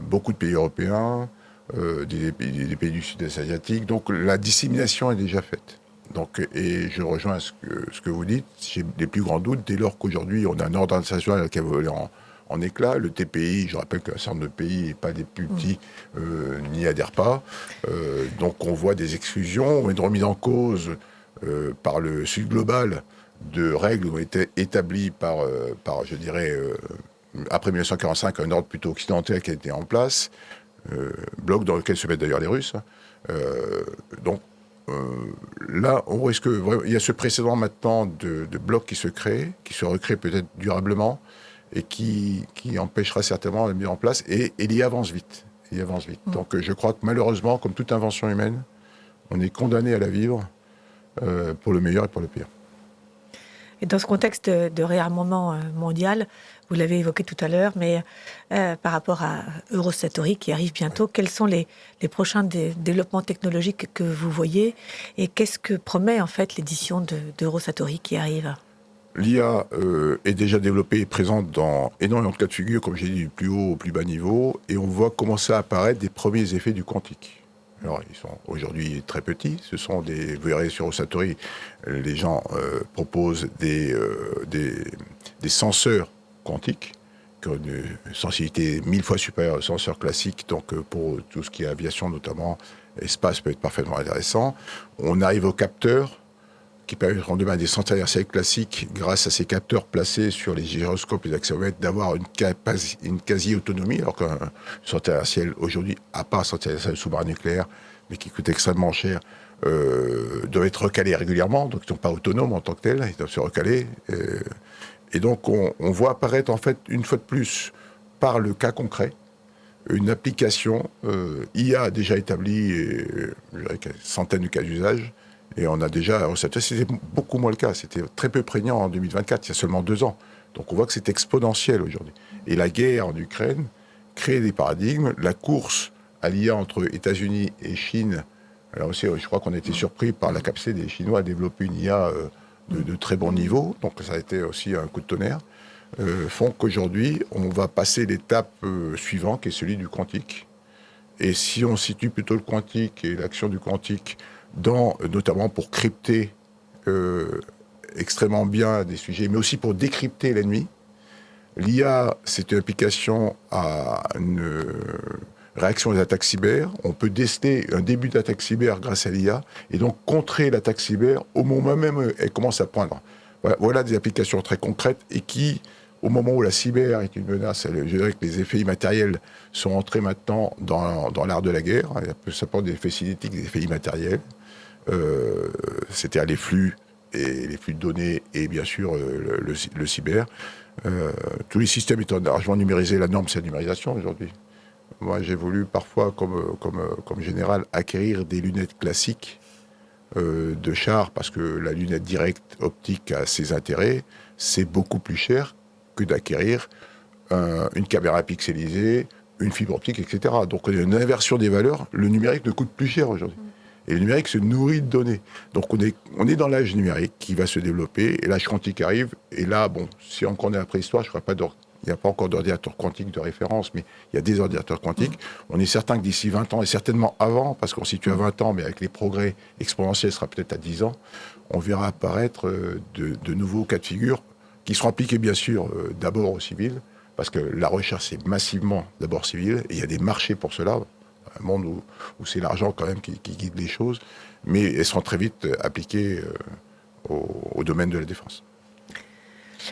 Beaucoup de pays européens, des pays du sud-est asiatique. Donc la dissémination est déjà faite. Donc, et je rejoins ce que vous dites, j'ai des plus grands doutes dès lors qu'aujourd'hui on a un ordre international qui a volé en éclats. Le TPI, je rappelle qu'un certain nombre de pays, et pas des plus petits, n'y adhèrent pas. Donc on voit des exclusions, une remise en cause par le Sud global de règles qui ont été établies par je dirais, après 1945, un ordre plutôt occidental qui a été en place. Bloc dans lequel se mettent d'ailleurs les Russes. Donc là, on risque. Il y a ce précédent maintenant de blocs qui se créent, qui se recréent peut-être durablement et qui empêchera certainement la mise en place. Et il y avance vite. Donc je crois que malheureusement, comme toute invention humaine, on est condamné à la vivre pour le meilleur et pour le pire. Et dans ce contexte de réarmement mondial, vous l'avez évoqué tout à l'heure, mais par rapport à Eurosatori qui arrive bientôt, quels sont les prochains développements technologiques que vous voyez et qu'est-ce que promet en fait l'édition d'Eurosatori qui arrive ? L'IA est déjà développée et présente dans énormément de cas de figure, comme j'ai dit, du plus haut au plus bas niveau, et on voit commencer à apparaître des premiers effets du quantique. Alors, ils sont aujourd'hui très petits. Vous verrez sur Eurosatori, les gens proposent des senseurs quantiques qui ont une sensibilité 1000 fois supérieure aux senseurs classiques. Donc, pour tout ce qui est aviation, notamment espace peut être parfaitement intéressant. On arrive aux capteurs qui permettront demain à des centrales inertielles classiques, grâce à ces capteurs placés sur les gyroscopes et les accéléromètres, d'avoir une quasi-autonomie, alors qu'une centrale inertielle aujourd'hui, à part centrale inertielle sous-marin nucléaire, mais qui coûte extrêmement cher, doivent être recalés régulièrement, donc ils ne sont pas autonomes en tant que tels, ils doivent se recaler. Et donc on voit apparaître en fait une fois de plus, par le cas concret, une application IA déjà établie, je dirais qu'il y a centaines de cas d'usage, et on a déjà, c'était beaucoup moins le cas, c'était très peu prégnant en 2024, il y a seulement 2 ans. Donc on voit que c'est exponentiel aujourd'hui. Et la guerre en Ukraine crée des paradigmes, la course à l'IA entre États-Unis et Chine, alors aussi je crois qu'on a été surpris par la capacité des Chinois à développer une IA de très bon niveau, donc ça a été aussi un coup de tonnerre, font qu'aujourd'hui on va passer l'étape suivante, qui est celui du quantique. Et si on situe plutôt le quantique et l'action du quantique notamment pour crypter extrêmement bien des sujets, mais aussi pour décrypter l'ennemi. L'IA, c'est une application à une réaction aux attaques cyber. On peut déceler un début d'attaque cyber grâce à l'IA, et donc contrer l'attaque cyber au moment même où elle commence à poindre. Voilà des applications très concrètes, et qui, au moment où la cyber est une menace, je dirais que les effets immatériels sont entrés maintenant dans l'art de la guerre. Ça porte des effets cinétiques, des effets immatériels. C'est-à-dire les flux de données et bien sûr le cyber. Tous les systèmes étant largement numérisés, la norme c'est la numérisation aujourd'hui. Moi j'ai voulu parfois comme général acquérir des lunettes classiques de char, parce que la lunette directe optique a ses intérêts, c'est beaucoup plus cher que d'acquérir une caméra pixelisée, une fibre optique, etc. Donc il y a une inversion des valeurs, le numérique ne coûte plus cher aujourd'hui. Et le numérique se nourrit de données. Donc on est dans l'âge numérique qui va se développer, et l'âge quantique arrive, et là, bon, si on connaît la préhistoire, il n'y a pas encore d'ordinateur quantique de référence, mais il y a des ordinateurs quantiques. On est certain que d'ici 20 ans, et certainement avant, parce qu'on se situe à 20 ans, mais avec les progrès exponentiels, ce sera peut-être à 10 ans, on verra apparaître de nouveaux cas de figure qui seront appliqués bien sûr d'abord aux civils, parce que la recherche c'est massivement d'abord civile, et il y a des marchés pour cela, un monde où c'est l'argent quand même qui guide les choses, mais elles seront très vite appliquées au domaine de la défense.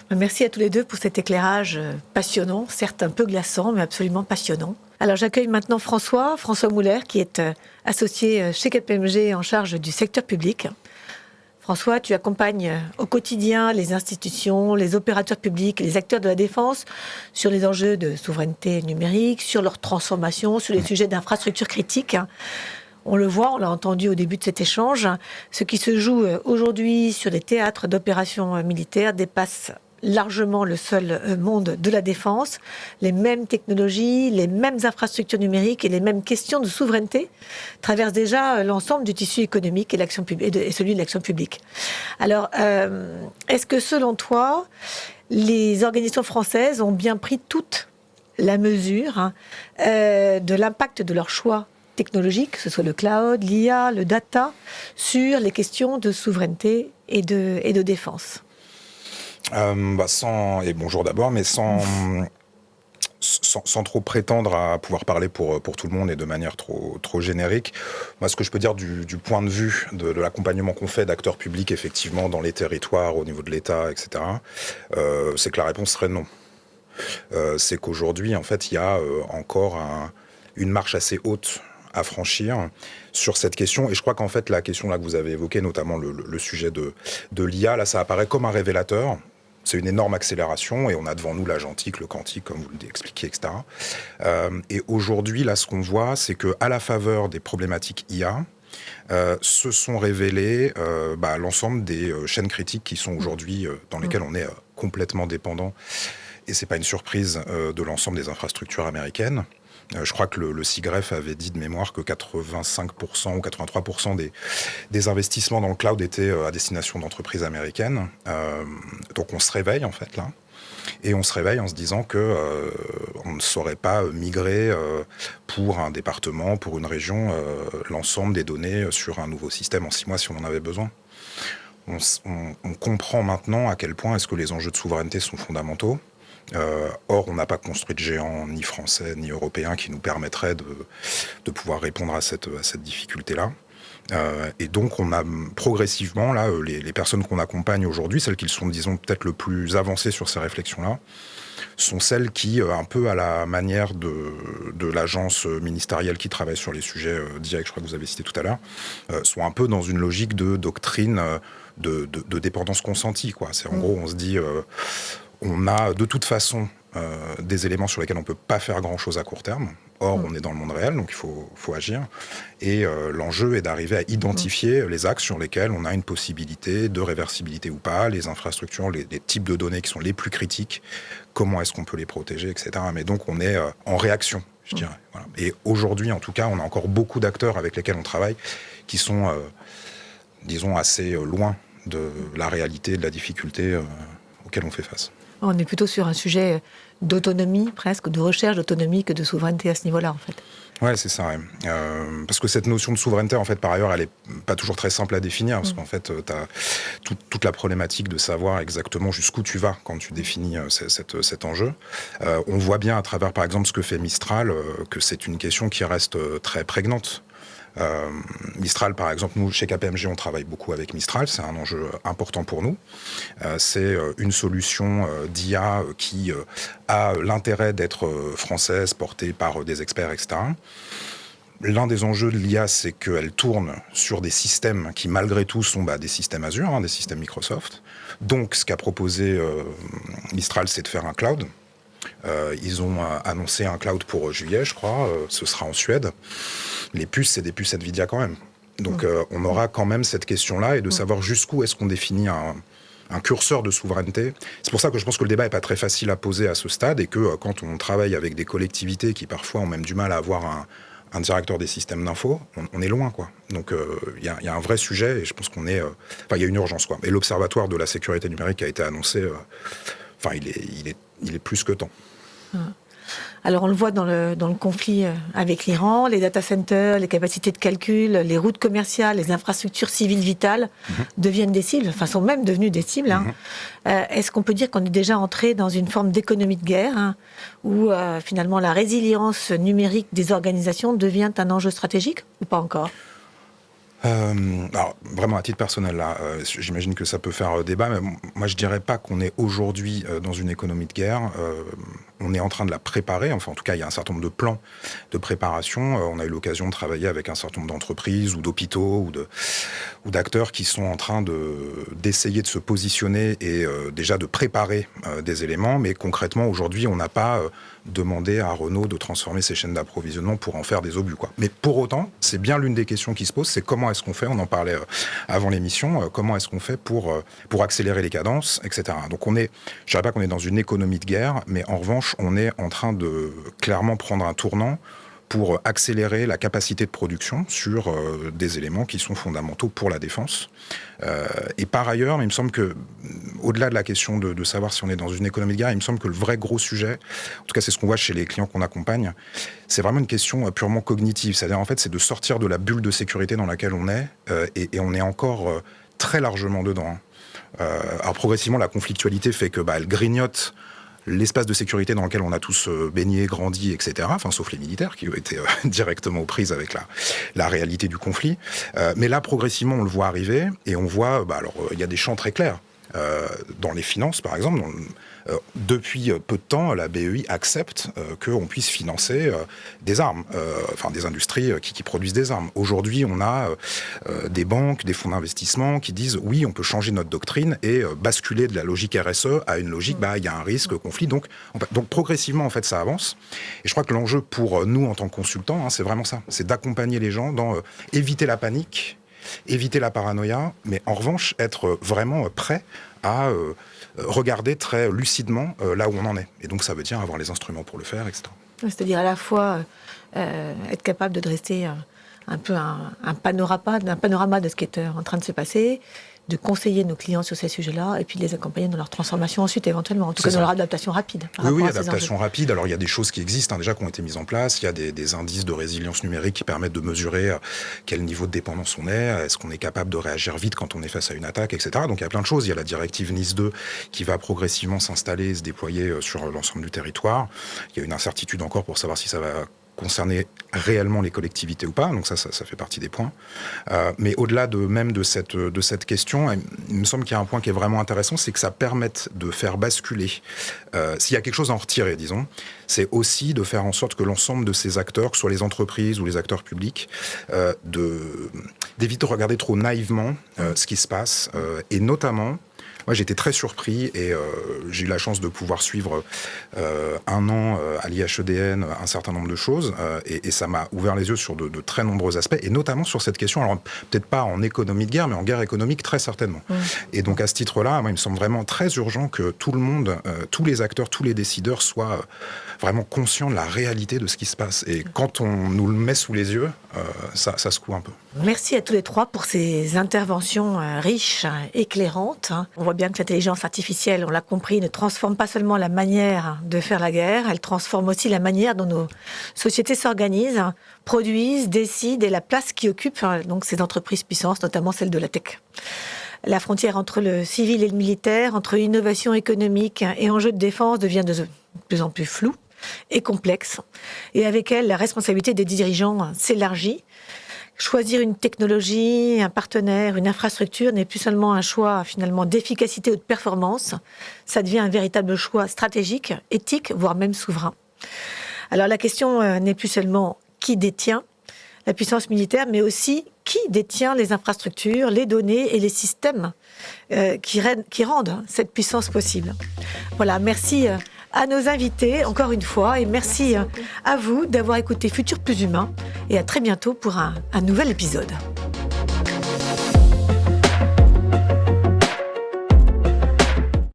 Merci à tous les deux pour cet éclairage passionnant, certes un peu glaçant, mais absolument passionnant. Alors j'accueille maintenant François Mouller, qui est associé chez KPMG en charge du secteur public. François, tu accompagnes au quotidien les institutions, les opérateurs publics, les acteurs de la défense sur les enjeux de souveraineté numérique, sur leur transformation, sur les sujets d'infrastructures critiques. On le voit, on l'a entendu au début de cet échange, ce qui se joue aujourd'hui sur les théâtres d'opérations militaires dépasse largement le seul monde de la défense. Les mêmes technologies, les mêmes infrastructures numériques et les mêmes questions de souveraineté traversent déjà l'ensemble du tissu économique et celui de l'action publique. Alors, est-ce que selon toi, les organisations françaises ont bien pris toute la mesure de l'impact de leur choix technologiques, que ce soit le cloud, l'IA, le data, sur les questions de souveraineté et de défense? Bonjour d'abord, mais sans trop prétendre à pouvoir parler pour tout le monde et de manière trop générique, moi ce que je peux dire du point de vue de l'accompagnement qu'on fait d'acteurs publics effectivement dans les territoires, au niveau de l'État, etc., c'est que la réponse serait non. C'est qu'aujourd'hui, en fait, il y a encore une marche assez haute à franchir sur cette question, et je crois qu'en fait la question là que vous avez évoquée, notamment le sujet de l'IA, là ça apparaît comme un révélateur. C'est une énorme accélération, et on a devant nous l'agentique, le quantique, comme vous l'expliquez, etc. Et aujourd'hui, là, ce qu'on voit, c'est qu'à la faveur des problématiques IA, se sont révélées l'ensemble des chaînes critiques qui sont aujourd'hui dans lesquelles on est complètement dépendant, et c'est pas une surprise, de l'ensemble des infrastructures américaines. Je crois que le CIGREF avait dit de mémoire que 85% ou 83% des investissements dans le cloud étaient à destination d'entreprises américaines. Donc on se réveille en fait là. Et on se réveille en se disant que on ne saurait pas migrer pour un département, pour une région, l'ensemble des données sur un nouveau système en 6 mois si on en avait besoin. On comprend maintenant à quel point est-ce que les enjeux de souveraineté sont fondamentaux. Or, on n'a pas construit de géant ni français ni européen qui nous permettrait de pouvoir répondre à cette difficulté-là. Et donc, on a progressivement, là, les personnes qu'on accompagne aujourd'hui, celles qui sont, disons, peut-être le plus avancées sur ces réflexions-là, sont celles qui, un peu à la manière de l'agence ministérielle qui travaille sur les sujets directs, je crois que vous avez cité tout à l'heure, sont un peu dans une logique de doctrine de dépendance consentie, quoi. C'est en gros, on se dit, on a de toute façon des éléments sur lesquels on ne peut pas faire grand-chose à court terme. Or, on est dans le monde réel, donc il faut agir. Et l'enjeu est d'arriver à identifier les axes sur lesquels on a une possibilité de réversibilité ou pas, les infrastructures, les types de données qui sont les plus critiques, comment est-ce qu'on peut les protéger, etc. Mais donc, on est en réaction, je dirais. Voilà. Et aujourd'hui, en tout cas, on a encore beaucoup d'acteurs avec lesquels on travaille qui sont, disons, assez loin de la réalité, de la difficulté auquel on fait face. On est plutôt sur un sujet d'autonomie, presque, de recherche d'autonomie que de souveraineté à ce niveau-là, en fait. Ouais, c'est ça. Ouais. Parce que cette notion de souveraineté, en fait, par ailleurs, elle est pas toujours très simple à définir, parce qu'en fait, tu as toute la problématique de savoir exactement jusqu'où tu vas quand tu définis cet enjeu. On voit bien à travers, par exemple, ce que fait Mistral, que c'est une question qui reste très prégnante. Mistral, par exemple, nous, chez KPMG, on travaille beaucoup avec Mistral, c'est un enjeu important pour nous. C'est une solution d'IA qui a l'intérêt d'être française, portée par des experts, etc. L'un des enjeux de l'IA, c'est qu'elle tourne sur des systèmes qui, malgré tout, sont des systèmes Azure, des systèmes Microsoft. Donc, ce qu'a proposé Mistral, c'est de faire un cloud. Ils ont annoncé un cloud pour juillet, je crois. Ce sera en Suède. Les puces, c'est des puces Nvidia quand même. Donc, on aura quand même cette question-là et de savoir jusqu'où est-ce qu'on définit un curseur de souveraineté. C'est pour ça que je pense que le débat n'est pas très facile à poser à ce stade et que quand on travaille avec des collectivités qui parfois ont même du mal à avoir un directeur des systèmes d'info, on est loin, quoi. Donc, il y a un vrai sujet et je pense qu'on est... il y a une urgence, quoi. Et l'Observatoire de la sécurité numérique qui a été annoncé... il est plus que temps. Alors on le voit dans le conflit avec l'Iran, les data centers, les capacités de calcul, les routes commerciales, les infrastructures civiles vitales deviennent des cibles, enfin sont même devenues des cibles. Est-ce qu'on peut dire qu'on est déjà entré dans une forme d'économie de guerre où finalement la résilience numérique des organisations devient un enjeu stratégique ou pas encore ? Alors, vraiment, à titre personnel, là, j'imagine que ça peut faire débat, mais moi, je dirais pas qu'on est aujourd'hui dans une économie de guerre. On est en train de la préparer. Enfin, en tout cas, il y a un certain nombre de plans de préparation. On a eu l'occasion de travailler avec un certain nombre d'entreprises ou d'hôpitaux ou d'acteurs qui sont en train d'essayer de se positionner et déjà de préparer des éléments. Mais concrètement, aujourd'hui, on n'a pas demandé à Renault de transformer ses chaînes d'approvisionnement pour en faire des obus, quoi. Mais pour autant, c'est bien l'une des questions qui se pose, c'est comment est-ce qu'on fait, on en parlait avant l'émission, comment est-ce qu'on fait pour accélérer les cadences, etc. Donc je dirais pas qu'on est dans une économie de guerre, mais en revanche, on est en train de clairement prendre un tournant pour accélérer la capacité de production sur des éléments qui sont fondamentaux pour la défense. Et par ailleurs, il me semble que, au-delà de la question de savoir si on est dans une économie de guerre, il me semble que le vrai gros sujet, en tout cas c'est ce qu'on voit chez les clients qu'on accompagne, c'est vraiment une question purement cognitive. C'est-à-dire, en fait, c'est de sortir de la bulle de sécurité dans laquelle on est, et on est encore très largement dedans. Alors progressivement, la conflictualité fait que elle grignote l'espace de sécurité dans lequel on a tous baigné, grandi, etc., enfin, sauf les militaires qui ont été directement aux prises avec la réalité du conflit. Mais là, progressivement, on le voit arriver et on voit, il y a des champs très clairs. Dans les finances, par exemple, depuis peu de temps, la BEI accepte qu'on puisse financer des armes, des industries qui produisent des armes. Aujourd'hui, on a des banques, des fonds d'investissement qui disent oui, on peut changer notre doctrine et basculer de la logique RSE à une logique, il y a un risque, conflit. Donc progressivement, en fait, ça avance. Et je crois que l'enjeu pour nous, en tant que consultants, c'est vraiment ça. C'est d'accompagner les gens dans éviter la panique, éviter la paranoïa, mais en revanche, être vraiment prêt à regarder très lucidement là où on en est. Et donc, ça veut dire avoir les instruments pour le faire, etc. C'est-à-dire à la fois être capable de dresser un peu un panorama de ce qui est en train de se passer, de conseiller nos clients sur ces sujets-là et puis de les accompagner dans leur transformation ensuite éventuellement, en tout cas dans leur adaptation rapide. Oui, adaptation rapide. Alors il y a des choses qui existent déjà, qui ont été mises en place. Il y a des indices de résilience numérique qui permettent de mesurer quel niveau de dépendance on est, est-ce qu'on est capable de réagir vite quand on est face à une attaque, etc. Donc il y a plein de choses. Il y a la directive NIS 2 qui va progressivement s'installer et se déployer sur l'ensemble du territoire. Il y a une incertitude encore pour savoir si ça va concerner réellement les collectivités ou pas, donc ça fait partie des points. Mais au-delà de cette question, il me semble qu'il y a un point qui est vraiment intéressant, c'est que ça permette de faire basculer, s'il y a quelque chose à en retirer, disons, c'est aussi de faire en sorte que l'ensemble de ces acteurs, que ce soit les entreprises ou les acteurs publics, d'éviter de regarder trop naïvement ce qui se passe, et notamment, moi, j'étais très surpris et j'ai eu la chance de pouvoir suivre 1 an à l'IHEDN un certain nombre de choses et ça m'a ouvert les yeux sur de très nombreux aspects et notamment sur cette question, alors peut-être pas en économie de guerre, mais en guerre économique très certainement. Et donc à ce titre-là, moi, il me semble vraiment très urgent que tout le monde, tous les acteurs, tous les décideurs soient vraiment conscients de la réalité de ce qui se passe. Et quand on nous le met sous les yeux, ça secoue un peu. Merci à tous les trois pour ces interventions riches, éclairantes. On voit bien que l'intelligence artificielle, on l'a compris, ne transforme pas seulement la manière de faire la guerre, elle transforme aussi la manière dont nos sociétés s'organisent, produisent, décident et la place qui occupent donc ces entreprises puissantes, notamment celles de la tech. La frontière entre le civil et le militaire, entre innovation économique et enjeux de défense devient de plus en plus floue et complexe. Et avec elle, la responsabilité des dirigeants s'élargit. Choisir une technologie, un partenaire, une infrastructure n'est plus seulement un choix finalement d'efficacité ou de performance, ça devient un véritable choix stratégique, éthique, voire même souverain. Alors la question n'est plus seulement qui détient la puissance militaire, mais aussi qui détient les infrastructures, les données et les systèmes qui rendent cette puissance possible. Voilà, merci à nos invités, encore une fois, et merci à vous d'avoir écouté Futur Plus Humain, et à très bientôt pour un nouvel épisode.